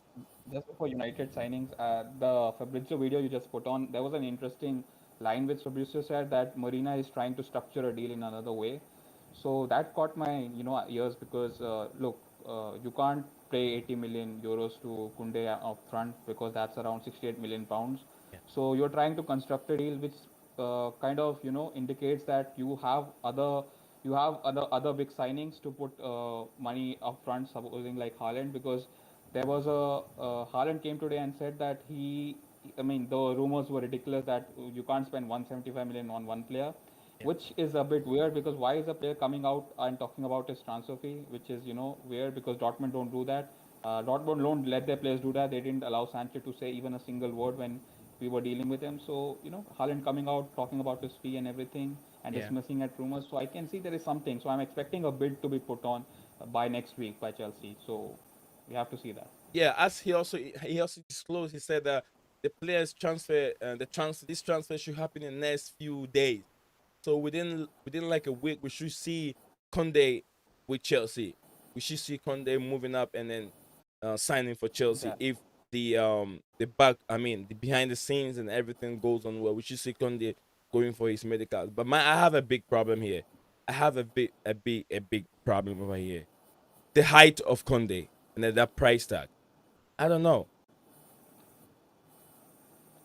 just before United signings, the Fabrizio video you just put on, there was an interesting line which Fabrizio said that Marina is trying to structure a deal in another way. So that caught my ears because look, you can't pay 80 million euros to Kunde up front because that's around 68 million pounds. Yeah, So you're trying to construct a deal which kind of indicates that you have other big signings to put money up front, supposing like Haaland, because there was a Haaland came today and said that I mean, the rumors were ridiculous that you can't spend 175 million on one player, yeah, which is a bit weird because why is a player coming out and talking about his transfer fee, which is weird because Dortmund don't do that. Dortmund don't let their players do that. They didn't allow Sanchez to say even a single word when we were dealing with him. So Haaland coming out talking about his fee and everything and yeah. dismissing at rumors. So I can see there is something. So I'm expecting a bid to be put on by next week by Chelsea. So we have to see that. Yeah, as he also disclosed, he said that the players transfer, this transfer should happen in the next few days. So within like a week, we should see Conde with Chelsea. We should see Conde moving up and then signing for Chelsea. Yeah. If the behind the scenes and everything goes on well, we should see Conde going for his medicals. But I have a big problem here. I have a big problem over here. The height of Conde and then that price tag. I don't know.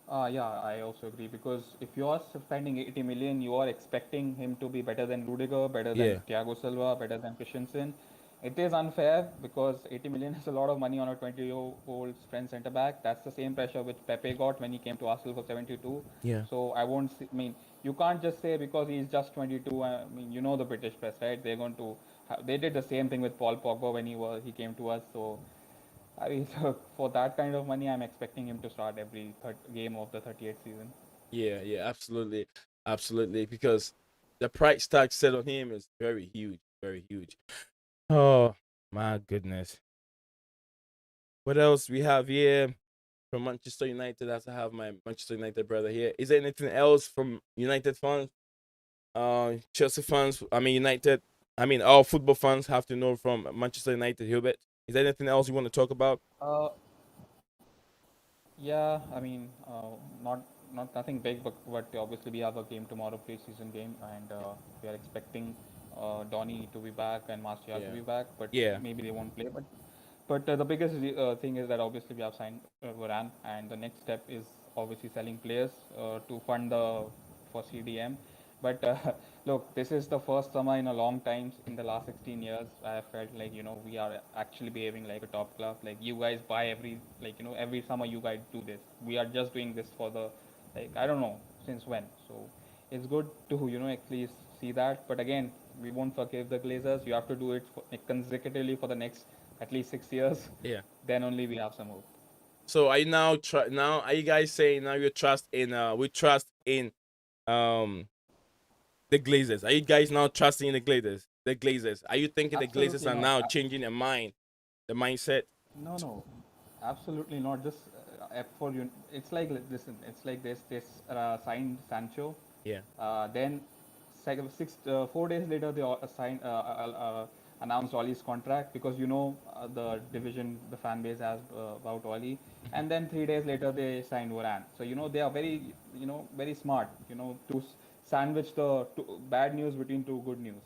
Yeah, I also agree because if you are spending 80 million, you are expecting him to be better than Rudiger, better than Yeah, Thiago Silva, better than Christensen. It is unfair because 80 million is a lot of money on a 20-year-old French centre back. That's the same pressure which Pepe got when he came to Arsenal for 72. yeah, So I won't see, I mean, you can't just say because he's just 22. I mean, the British press, right? They're going to, they did the same thing with Paul Pogba when he came to us. So I mean, so for that kind of money, I'm expecting him to start every third game of the 38th season. yeah. Absolutely. Because the price tag set on him is very huge, very huge. Oh my goodness. What else we have here from Manchester United? As I have my Manchester United brother here. Is there anything else from United fans? Chelsea fans. I mean United. I mean all football fans have to know from Manchester United. Hubert, is there anything else you want to talk about? Uh, yeah, I mean, not nothing big, but obviously we have a game tomorrow, pre-season game, and we are expecting Donny to be back and Martial to Yeah, be back, but yeah, maybe they won't play. But the biggest thing is that obviously we have signed Varane, and the next step is obviously selling players to fund the for CDM. But look, this is the first summer in a long time in the last 16 years. I have felt like we are actually behaving like a top club. Like you guys buy every summer you guys do this. We are just doing this for the I don't know since when. So it's good to at least see that. But again, we won't forgive the Glazers. You have to do it consecutively for the next at least 6 years. yeah. Then only we have some hope. So are you now? Are you guys saying now you trust in we trust in um the Glazers? Are you guys now trusting in the Glazers? The Glazers. Are you thinking the Glazers Absolutely are not. now changing their mind, the mindset? No, absolutely not. Just for you, it's like listen. It's like this signed Sancho. Yeah, Then 4 days later they announced Oli's contract because the division the fan base has about Oli, and then 3 days later they signed Varane. So they are very very smart. To sandwich the bad news between two good news.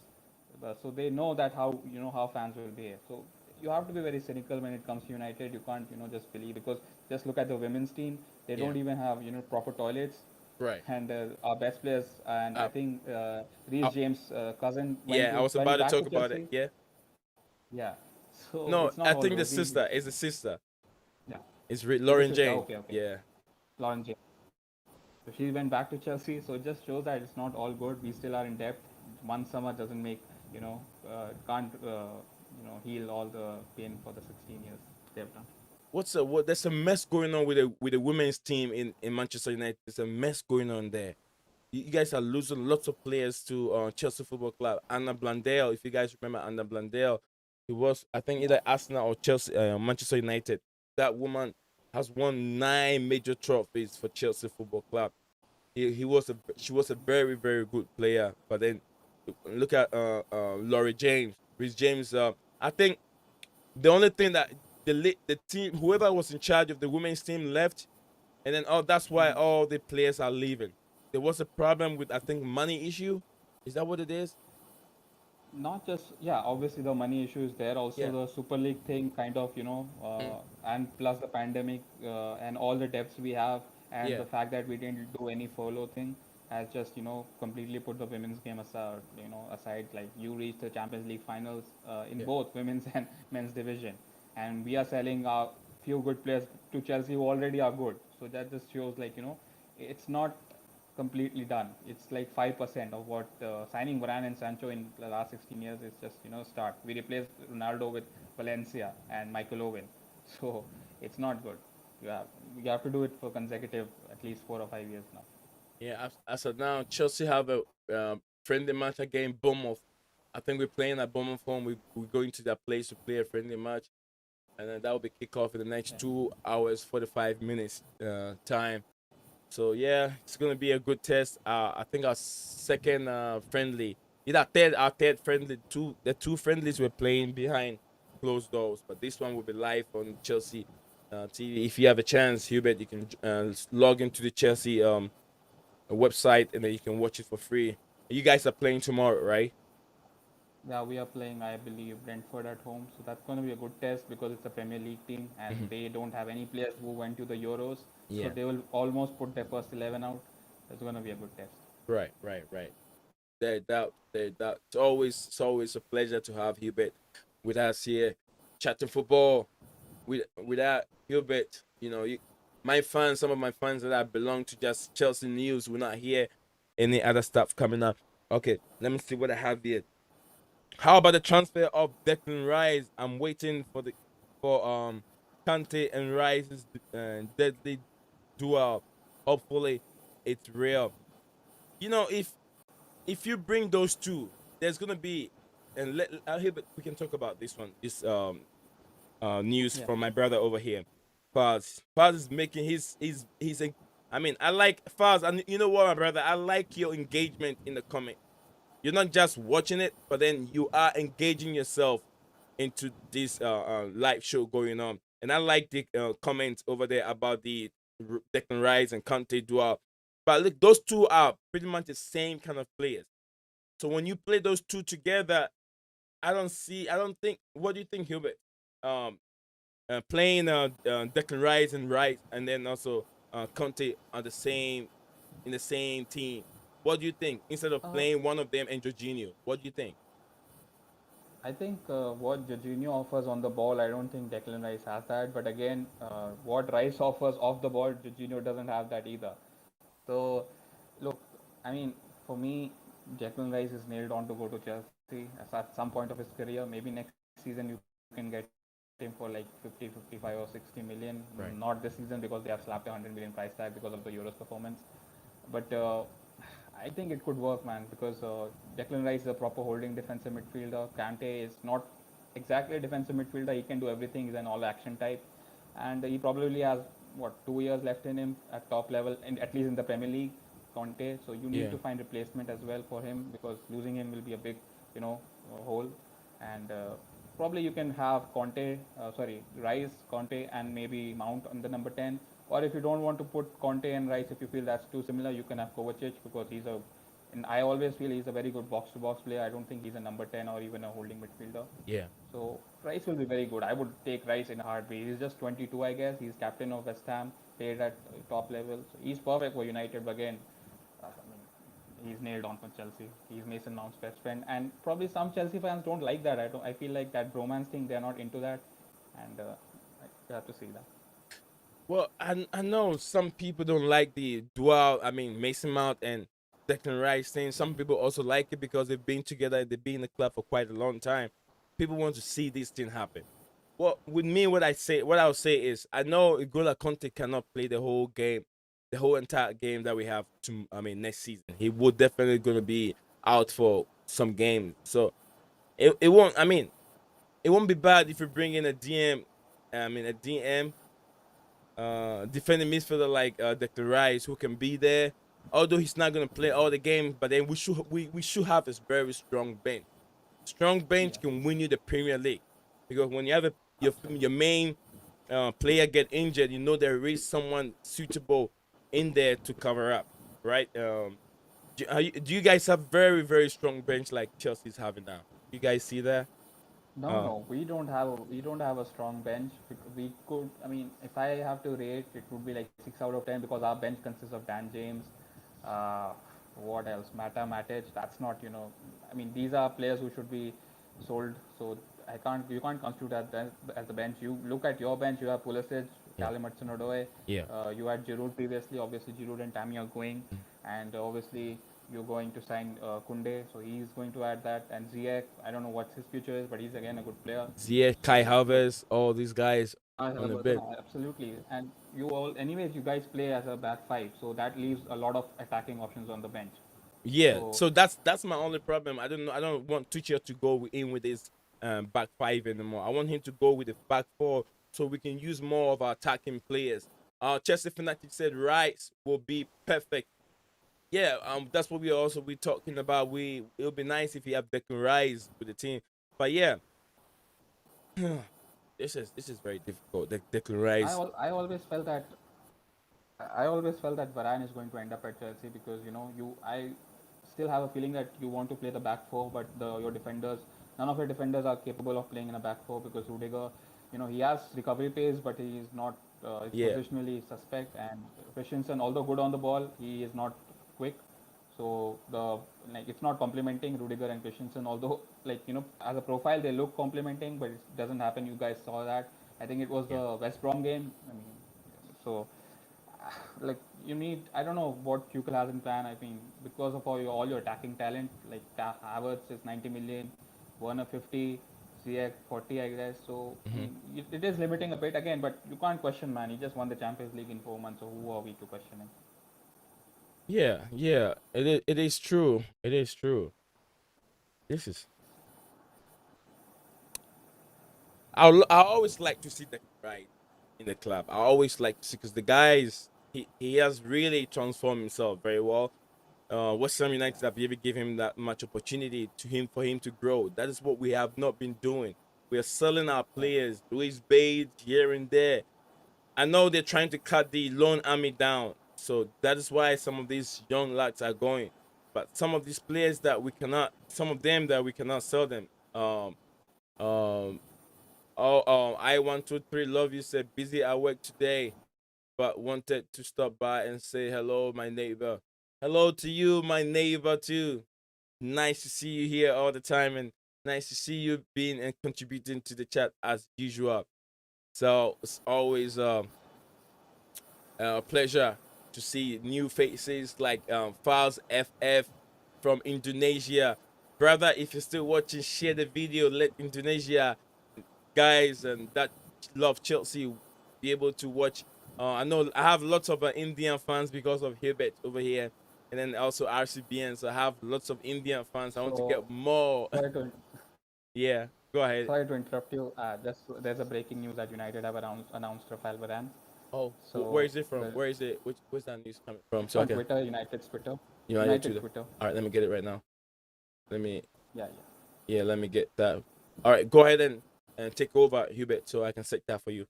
So they know that how fans will behave. So you have to be very cynical when it comes to United. You can't just believe because just look at the women's team. They yeah, don't even have proper toilets, right. and our best players, and I Uh, think uh, Reece James' cousin yeah, I was went about to back to talk about it. Chelsea. Yeah. Yeah, so No, it's not I all think the rosy. sister is the sister. Yeah, It's Lauren James. Okay, okay. Yeah. Lauren James. So she went back to Chelsea. So it just shows that it's not all good. We still are in depth. One summer doesn't make, can't, heal all the pain for the 16 years they've done. There's a mess going on with the women's team in Manchester United. There's a mess going on there. You guys are losing lots of players to Chelsea Football Club. Anna Blandale, if you guys remember Anna Blandale, it was, I think, either Arsenal or Chelsea, Manchester United. That woman has won 9 major trophies for Chelsea Football Club. She was a very, very good player. But then look at Laurie James, Rhys James. I think the only thing that the team, whoever was in charge of the women's team, left, and then that's why all the players are leaving. There was a problem with, I think, money issue. Is that what it is? Not just, yeah, obviously the money issue is there, also Yeah. the Super League thing, kind of, and plus the pandemic, and all the debts we have, and Yeah. the fact that we didn't do any furlough thing has just, completely put the women's game aside. Like, you reach the Champions League finals in Yeah. both women's and men's division, and we are selling a few good players to Chelsea who already are good. So that just shows, like, it's not completely done. It's like 5% of what signing Varane and Sancho in the last 16 years is just, start. We replaced Ronaldo with Valencia and Michael Owen. So it's not good. You have to do it for consecutive at least 4 or 5 years now. Yeah. As of now, Chelsea have a friendly match against Bournemouth. I think we're playing at Bournemouth home. We're going to that place to play a friendly match, and then that will be kick off in the next 2 hours 45 minutes time. So yeah, it's gonna be a good test. I think our second friendly, our third friendly. The two friendlies we're playing behind closed doors, but this one will be live on Chelsea TV. If you have a chance, Hubert, you can log into the Chelsea website and then you can watch it for free. You guys are playing tomorrow, right? Yeah, we are playing, I believe, Brentford at home. So that's going to be a good test because it's a Premier League team and they don't have any players who went to the Euros. So Yeah. they will almost put their first 11 out. It's going to be a good test. Right. It's always a pleasure to have Hubert with us here, chatting football. Without Hubert, some of my fans that I belong to just Chelsea News will not hear any other stuff coming up. Okay, let me see what I have here. How about the transfer of Declan Rice? I'm waiting for Kante and Rice's deadly duel. Hopefully, it's real. If you bring those two, there's gonna be, and we can talk about this one. This news Yeah. from my brother over here. Faz is making his. I mean, I like Faz, and you know what, my brother, I like your engagement in the comment. You're not just watching it, but then you are engaging yourself into this live show going on. And I like the comments over there about the Declan Rice and Conte duel. But look, those two are pretty much the same kind of players. So when you play those two together, I don't think. What do you think, Hubert? Um, Playing Declan Rice and then also Conte are in the same team. What do you think? Instead of playing one of them and Jorginho, what do you think? I think what Jorginho offers on the ball, I don't think Declan Rice has that. But again, what Rice offers off the ball, Jorginho doesn't have that either. So, look, I mean, for me, Declan Rice is nailed on to go to Chelsea at some point of his career. Maybe next season you can get him for like 50, 55 or 60 million. Right. Not this season because they have slapped a 100 million price tag because of the Euros performance. But I think it could work, man, because Declan Rice is a proper holding defensive midfielder. Kante is not exactly a defensive midfielder. He can do everything. He's an all-action type, and he probably has 2 years left in him at top level, at least in the Premier League. Conte, so you need Yeah. to find replacement as well for him because losing him will be a big, hole, and probably you can have Rice, Conte, and maybe Mount on the number 10. Or if you don't want to put Conte and Rice, if you feel that's too similar, you can have Kovacic because and I always feel he's a very good box-to-box player. I don't think he's a number 10 or even a holding midfielder. Yeah. So Rice will be very good. I would take Rice in a heartbeat. He's just 22, I guess. He's captain of West Ham, played at top level. So he's perfect for United. But again, he's nailed on for Chelsea. He's Mason Mount's best friend, and probably some Chelsea fans don't like that. I feel like that bromance thing. They're not into that, and you have to see that. Well, I know some people don't like the dual. I mean, Mason Mount and Declan Rice thing. Some people also like it because they've been together. They've been in the club for quite a long time. People want to see this thing happen. Well, with me, what I'll say is, I know Igola Conte cannot play the whole game, the whole entire game that we have to. I mean, next season he would definitely going to be out for some games. So it won't. I mean, it won't be bad if you bring in a DM. I mean, a DM defending midfielder like Declan Rice who can be there. Although he's not gonna play all the games, but then we should have a very strong bench. Strong bench Yes, can win you the Premier League because when you have your absolutely. main player get injured, you know there is someone suitable in there to cover up, right? Do you guys have very strong bench like Chelsea's having now? You guys see that? No, Uh, no, we don't have a strong bench. We could, I mean, if I have to rate, it would be like 6 out of 10 because our bench consists of Dan James, uh, what else? Mata Matic. That's not, I mean, these are players who should be sold. So you can't constitute as the bench. You look at your bench. You have Pulisic, yeah, Callum Hudson-Odoi. yeah. You had Giroud previously. Obviously, Giroud and Tammy are going, and obviously you're going to sign Kunde, so he's going to add that. And Ziyech, I don't know what his future is, but he's again a good player. Ziyech, Kai So Havertz, all these guys on the bench. absolutely. And anyways, you guys play as a back five, so that leaves a lot of attacking options on the bench. Yeah, So so that's my only problem. I don't know. I don't want Tuchel to go in with his back five anymore. I want him to go with the back four so we can use more of our attacking players. Chelsea Fanatic said Rice will be perfect. Yeah, that's what we also we talking about. It'll be nice if you have Declan Rice with the team. But yeah, this is very difficult. Declan Rice. I always felt that I always felt that Varane is going to end up at Chelsea because I still have a feeling that you want to play the back four, but your defenders, none of your defenders are capable of playing in a back four because Rudiger, he has recovery pace, but he is not. Is Yeah, positionally suspect, and Christensen, although good on the ball, he is not quick. So it's not complementing Rudiger and Christensen. Although as a profile they look complementing, but it doesn't happen. You guys saw that. I think it was yeah, the West Brom game. I mean, so like you need, I don't know what Tuchel has in plan. I mean, because of all your attacking talent, like Havertz is 90 million, Werner 50, Ziyech 40, I guess. So I hmm mean, it is limiting a bit again, but you can't question, man. He just won the Champions League in 4 months, so who are we to question him? yeah, yeah. It is true. It is true. This is I always like to see the guy in the club. I always like to see because the guys he has really transformed himself very well. West Ham United have never give him that much opportunity to him for him to grow. That is what we have not been doing. We are selling our Yeah. players, Luis Bates here and there. I know they're trying to cut the loan army down, so that is why some of these young lads are going. But some of these players that we cannot, some of them that we cannot sell them. Um, Oh, I 123 love you said busy at work today, but wanted to stop by and say hello, my neighbor. Hello to you, my neighbor too. Nice to see you here all the time, and nice to see you being and contributing to the chat as usual. So it's always a pleasure to see new faces like Files FF from Indonesia. Brother, if you're still watching, share the video. Let Indonesia guys and that love Chelsea be able to watch. I know I have lots of Indian fans because of Hilbert over here, and then also RCBN. So I have lots of Indian fans. I want to So get more. sorry to Yeah, go ahead. sorry to interrupt you. Just there's a breaking news that United have announced Rafael Varane. Oh, where So is it from? the Where is it? Where's that news coming from? it's So I on can Twitter, United's Twitter, you know United Twitter. Twitter. All right, let me get it right now. Let me Yeah, yeah. yeah, let me get that. All right, go ahead and take over, Hubert, so I can set that for you.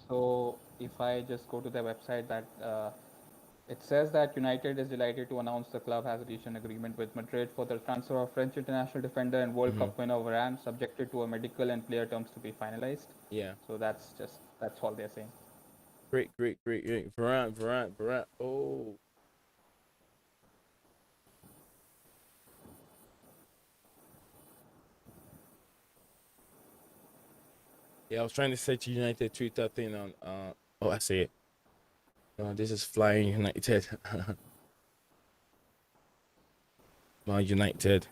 So if I just go to their website, that it says that United is delighted to announce the club has reached an agreement with Madrid for the transfer of French international defender and World Mm-hmm. Cup winner Varane, subjected to a medical and player terms to be finalized. Yeah, So that's all they're saying. great. Varane. Oh. Yeah, I was trying to search United Twitter thing on Oh, I see it. This is Flying United. United.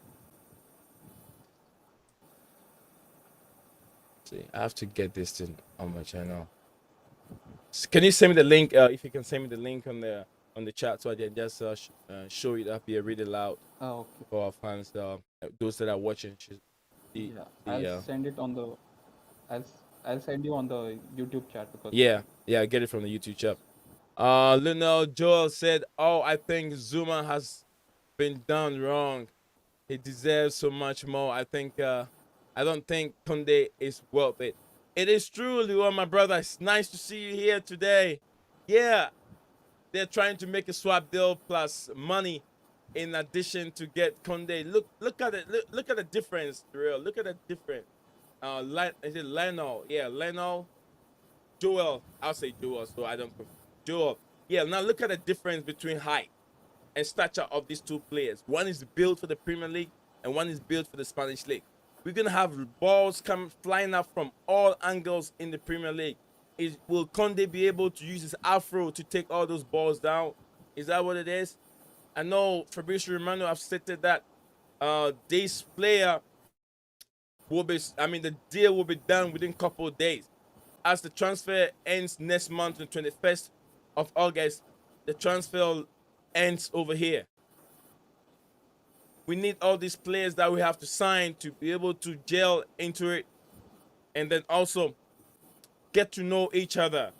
See, I have to get this thing on my channel. Can you send me the link? If you can send me the link on the chat, so I can just show it up here, read it loud Okay. for our fans. Those that are watching should see. I'll send it on the. I'll send you on the YouTube chat because. Yeah, get it from the YouTube chat. Lionel Joel said, "Oh, I think Zuma has been done wrong. He deserves so much more. I don't think Kunde is worth it." It is true, Luan, my brother. It's nice to see you here today. Yeah, they're trying to make a swap deal plus money in addition to get Kunde. Look at it. Look at the difference, real. Look at the difference. Is it Leno? Yeah, Leno. Joel. I'll say Joel, so I don't. Joel. Yeah. Now look at the difference between height and stature of these two players. One is built for the Premier League and one is built for the Spanish League. We're gonna have balls come flying up from all angles in the Premier League. Will Conde be able to use his afro to take all those balls down? Is that what it is? I know Fabrizio Romano have stated that this player will be, the deal will be done within a couple of days. As the transfer ends next month, the 21st of August, the transfer ends over here. We need all these players that we have to sign to be able to gel into it and then also get to know each other.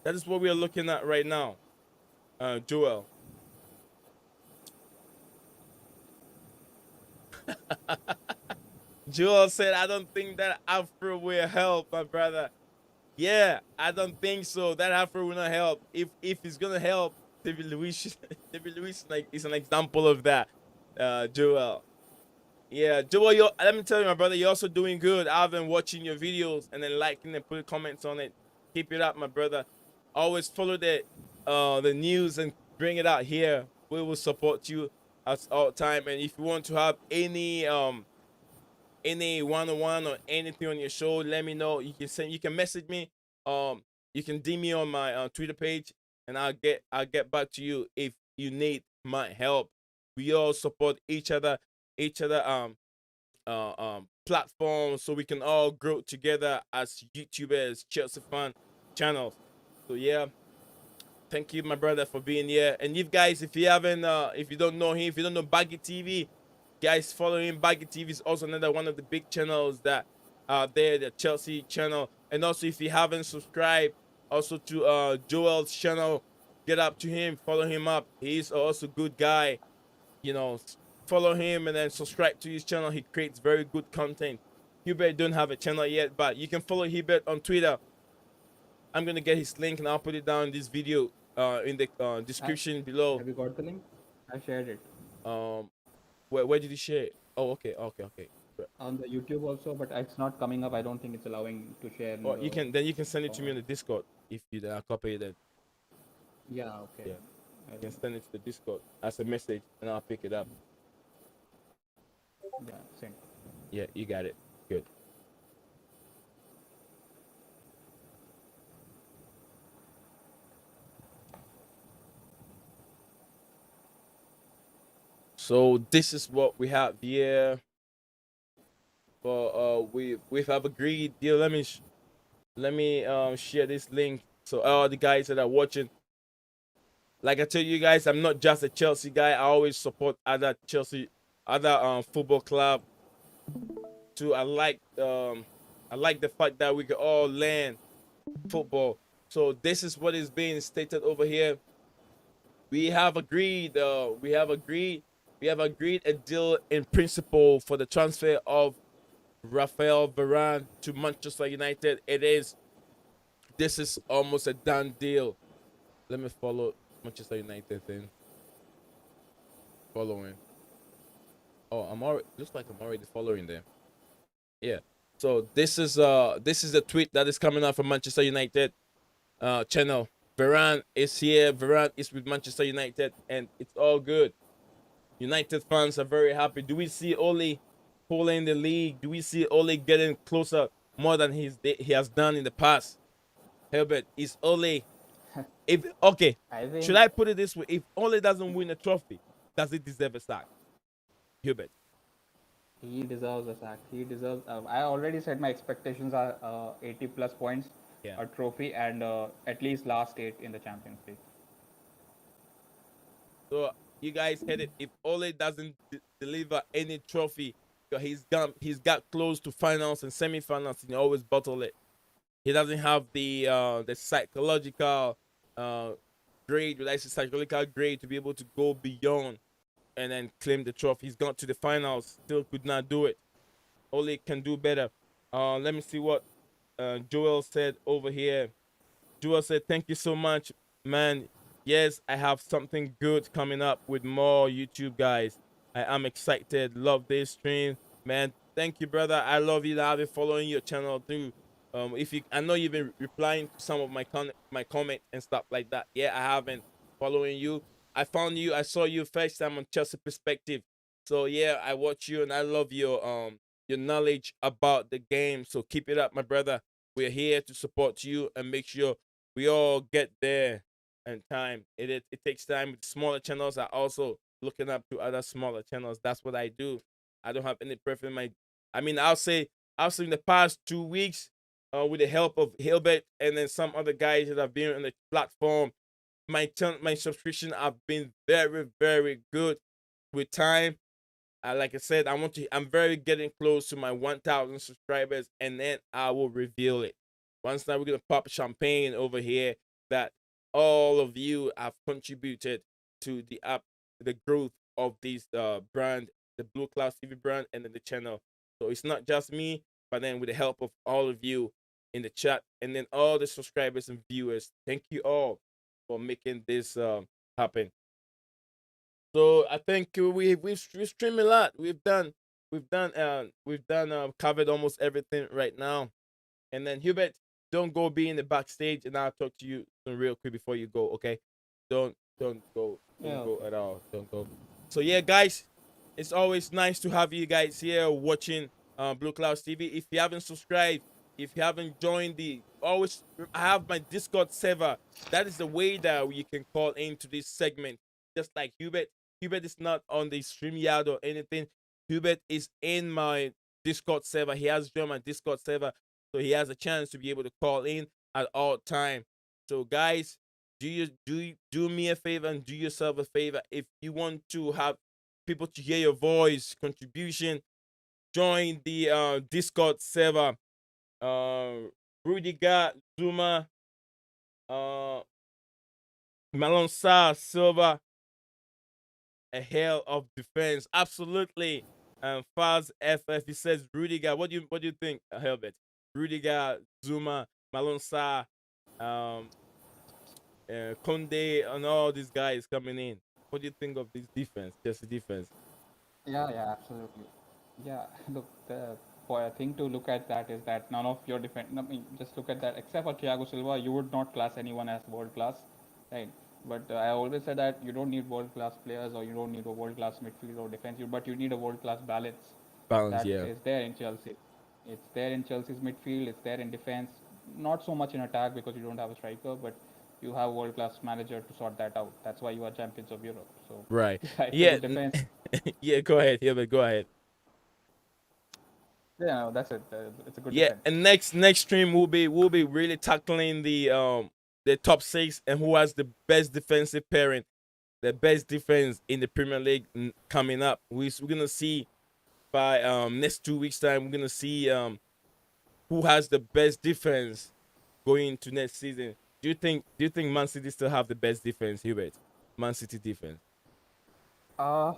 That is what we are looking at right now, Joel. Joel said, I don't think that afro will help, my brother. Yeah, I don't think so. That afro will not help. If it's gonna help, David Luiz is an example of that. Joel. Yeah, Joel, let me tell you, my brother, you're also doing good. I've been watching your videos and then liking and putting comments on it. Keep it up, my brother. Always follow the news and bring it out here. We will support you at all time. And if you want to have any one-on-one or anything on your show, let me know. You can message me. You can DM me on my Twitter page, and I'll get back to you if you need my help. We all support each other platforms, so we can all grow together as YouTubers, Chelsea fan channels. So yeah, thank you, my brother, for being here. And you guys, if you haven't, if you don't know him, if you don't know Baggy TV, guys, follow him. Baggy TV is also another one of the big channels that are there, the Chelsea channel. And also, if you haven't subscribed also to Joel's channel, get up to him, follow him up. He's also a good guy. You know, follow him and then subscribe to his channel. He creates very good content. Hubert don't have a channel yet, but you can follow Hubert on Twitter. I'm gonna get his link and I'll put it down in this video in the description below. Have you got the link? I shared it. Where did you share it? Oh, okay. On the YouTube also, but it's not coming up. I don't think it's allowing to share. Or you can send it to me on the Discord if you copy it. Then yeah, okay. Yeah, you can send it to the Discord as a message, and I'll pick it up. Yeah, send. Yeah, you got it. Good. So this is what we have here. But we have agreed. Yeah, let me share this link so all the guys that are watching. Like I tell you guys, I'm not just a Chelsea guy. I always support other football club. Too, I like the fact that we can all learn football. So this is what is being stated over here. We have agreed. We have agreed a deal in principle for the transfer of Rafael Varane to Manchester United. This is almost a done deal. Let me follow Manchester United then. Following. Oh, looks like I'm already following them. Yeah. So this is a tweet that is coming out from Manchester United channel. Varane is here. Varane is with Manchester United, and it's all good. United fans are very happy. Do we see Ole pulling the league? Do we see Ole getting closer more than he has done in the past? Herbert, is Ole, if okay, I should think I put it this way? If Ole doesn't win a trophy, does he deserve a sack? Herbert. he deserves a sack. He deserves. I already said my expectations are 80 plus points, Yeah. a trophy, and at least last 8 in the Champions League. So you guys heard it. If Ole doesn't deliver any trophy, because he's got close to finals and semifinals, and he always bottle it. He doesn't have the psychological uh grade, like psychological grade to be able to go beyond and then claim the trophy. He's gone to the finals, still could not do it. Ole can do better. Let me see what Joel said over here. Joel said, "Thank you so much, man. Yes, I have something good coming up with more YouTube guys. I am excited. Love this stream, man. Thank you, brother. I love you. I've been following your channel too. If you, I know you've been replying to some of my comment and stuff like that. Yeah, I have been following you. I found you. I saw you first time on Chelsea Perspective. So yeah, I watch you and I love your knowledge about the game. So keep it up, my brother. We're here to support you and make sure we all get there in time. It takes time. With smaller channels are also looking up to other smaller channels. That's what I do. I don't have any preference. I mean, I'll say in the past 2 weeks, with the help of Hilbert and then some other guys that have been on the platform, my subscription have been very very good with time. Like I said, I'm very getting close to my 1,000 subscribers, and then I will reveal it. Once now, we're gonna pop champagne over here that all of you have contributed to the growth of this brand, the Blue Class TV brand, and then the channel. So it's not just me, but then with the help of all of you in the chat, and then all the subscribers and viewers. Thank you all for making this happen. So I think we've streamed a lot. We've done covered almost everything right now. And then Hubert, don't go be in the backstage, and I'll talk to you real quick before you go. Okay, don't go, Yeah. don't go at all. Don't go. So yeah, guys, it's always nice to have you guys here watching Blue Clouds TV. If you haven't subscribed, if you haven't joined I have my Discord server. That is the way that you can call into this segment. Just like Hubert. Hubert is not on the StreamYard or anything. Hubert is in my Discord server. He has joined my Discord server, so he has a chance to be able to call in at all time. So guys, do me a favor and do yourself a favor. If you want to have people to hear your voice contribution, join the Discord server. Rudiger, Zuma, uh, Malonsa, Silva, a hell of defense. Absolutely. Faz FF, he says Rudiger. What do you think, Helbert? Rudiger, Zuma, Malonsa, um, Conde, and all these guys coming in. What do you think of this defense? Just the defense. Yeah, yeah, absolutely. Yeah, look, the thing to look at that is that none of your defense. I mean, just look at that. Except for Thiago Silva, you would not class anyone as world class, right? But I always say that you don't need world class players or you don't need a world class midfield or defense, but you need a world class balance. Balance, That yeah. is there in Chelsea. It's there in Chelsea's midfield. It's there in defense. Not so much in attack because you don't have a striker, but you have a world class manager to sort that out. That's why you are champions of Europe. So Right. yeah, it's a Yeah. good defense. Yeah, go ahead, Helbert, go ahead. Yeah, no, that's it. It's a good Yeah, defense. and next stream we'll be really tackling the top six and who has the best defensive pairing, the best defense in the Premier League coming up. We're gonna see by next 2 weeks time. We're gonna see who has the best defense going into next season. Do you think Man City still have the best defense, Hubert? Man City defense. Uh,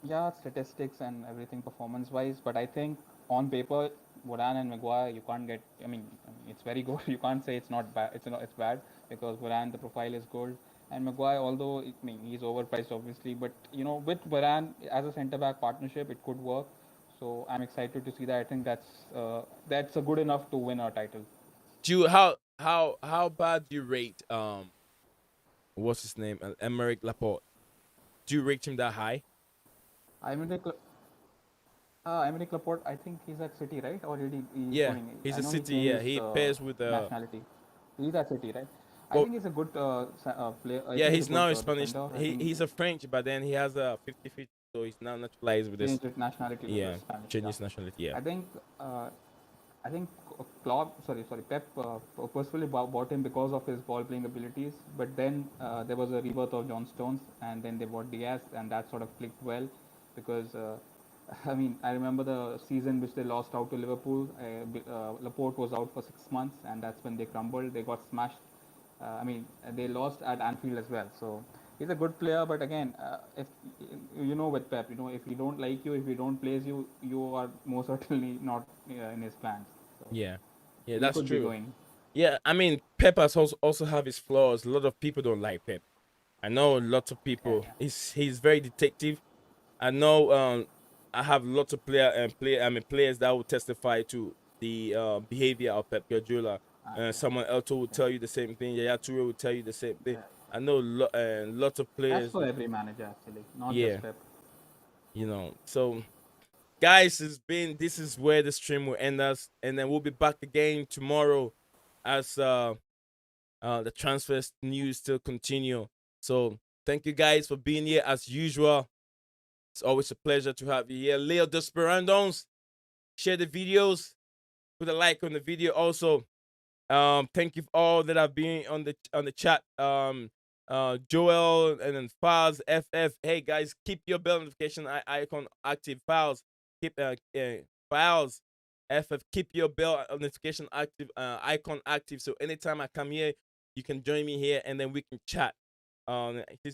yeah, statistics and everything performance-wise, but I think on paper, Varane and Maguire, you can't get. I mean, it's very good. You can't say it's not bad. It's bad because Varane, the profile is good, and Maguire, although he's overpriced obviously, but with Varane as a centre back partnership, it could work. So I'm excited to see that. I think that's a good enough to win our title. Do you how bad do you rate what's his name, Emerick Laporte? Do you rate him that high? Emily Laporte, I think he's at City, right? Or did he's Yeah, going? he's I a know he City. Yeah, changed he pairs with nationality. He's at City, right? I Well, think he's a good player. I yeah, think he's he's a good now a Spanish. defender. I think He's a French, but then he has a 50-50, so he's now naturalized with this. changed his nationality to the Yeah, Spanish. change Yeah. his nationality. Yeah, I think uh, I think Pep purposefully bought him because of his ball playing abilities. But then there was a rebirth of John Stones, and then they bought Diaz, and that sort of clicked well because. I mean, I remember the season which they lost out to Liverpool. Laporte was out for 6 months, and that's when they crumbled. They got smashed. I mean, they lost at Anfield as well. So he's a good player, but again, if you know with Pep, if he don't like you, if he don't place you, you are most certainly not in his plans. So yeah, yeah. he That's could be true. going. Yeah, I mean, Pep has also have his flaws. A lot of people don't like Pep. I know lots of Yeah, people. yeah. He's very detective. I know I have lots of players that will testify to the behavior of Pep Guardiola. Yeah, Someone else will yeah, tell you the same thing. Yaya Toure will tell you the same thing. yeah. I know lots of That's players. for every manager actually, not Yeah, just Pep. So guys, this is where the stream will end us, and then we'll be back again tomorrow as the transfer news still continue. So thank you guys for being here as usual. It's always a pleasure to have you here. Leo Desperandos, share the videos, put a like on the video also. Thank you for all that have been on the chat. Joel and then Files FF. Hey guys, keep your bell notification icon active. Files, keep Files FF. Keep your bell notification active icon active. So anytime I come here, you can join me here and then we can chat.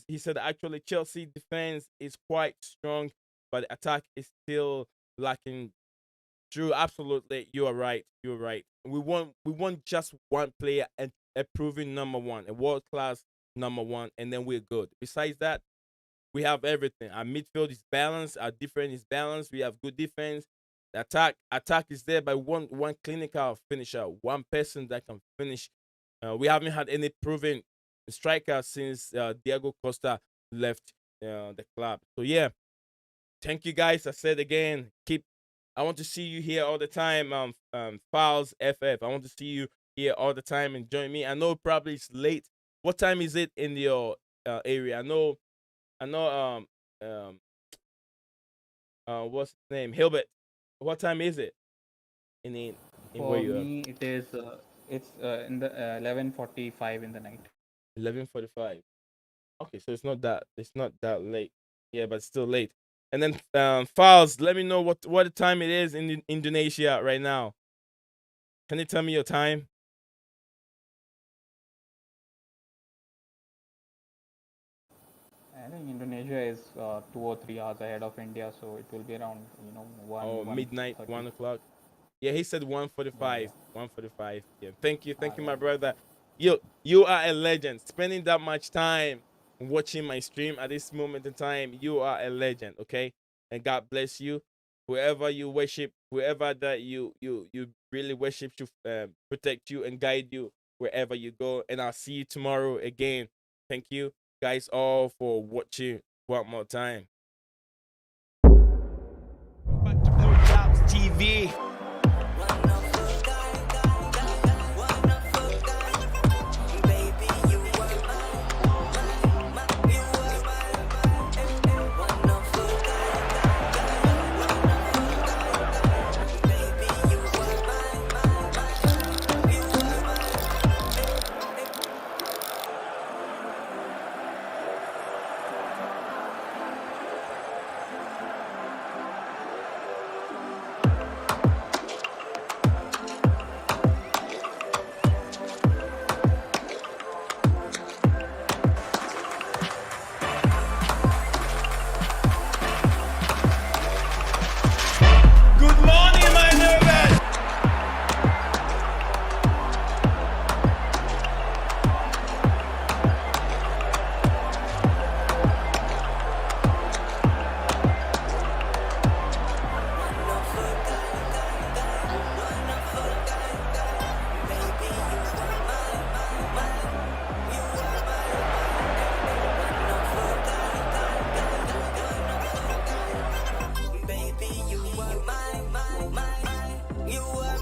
He said actually Chelsea defense is quite strong, but attack is still lacking. True, absolutely. You are right. You're right. We want just one player and a proven number one, a world class number one, and then we're good. Besides that, we have everything. Our midfield is balanced. Our defense is balanced. We have good defense. The attack is there by one clinical finisher, one person that can finish. We haven't had any proven striker since Diego Costa left the club. So yeah, thank you guys. I said again, I want to see you here all the time. Files FF. I want to see you here all the time and join me. I know probably it's late. What time is it in your area? I know. Um. What's his name? Hilbert. What time is it in where For you are? me, it's in the 11:45 in the night. 11:45. Okay, so it's not that late. Yeah, but it's still late. And then Files, let me know what time it is in Indonesia right now. Can you tell me your time? I think Indonesia is 2 or 3 hours ahead of India, so it will be around Oh, midnight, 1:30. 1 o'clock. Yeah, he said Yeah, 1:45. yeah. 1:45. Yeah. Thank you, Yeah. my brother. You are a legend. Spending that much time watching my stream at this moment in time, you are a legend. Okay, and God bless you. Whoever you worship, whoever that you really worship, to protect you and guide you wherever you go. And I'll see you tomorrow again. Thank you guys all for watching one more time. Back to Blue Jobs TV.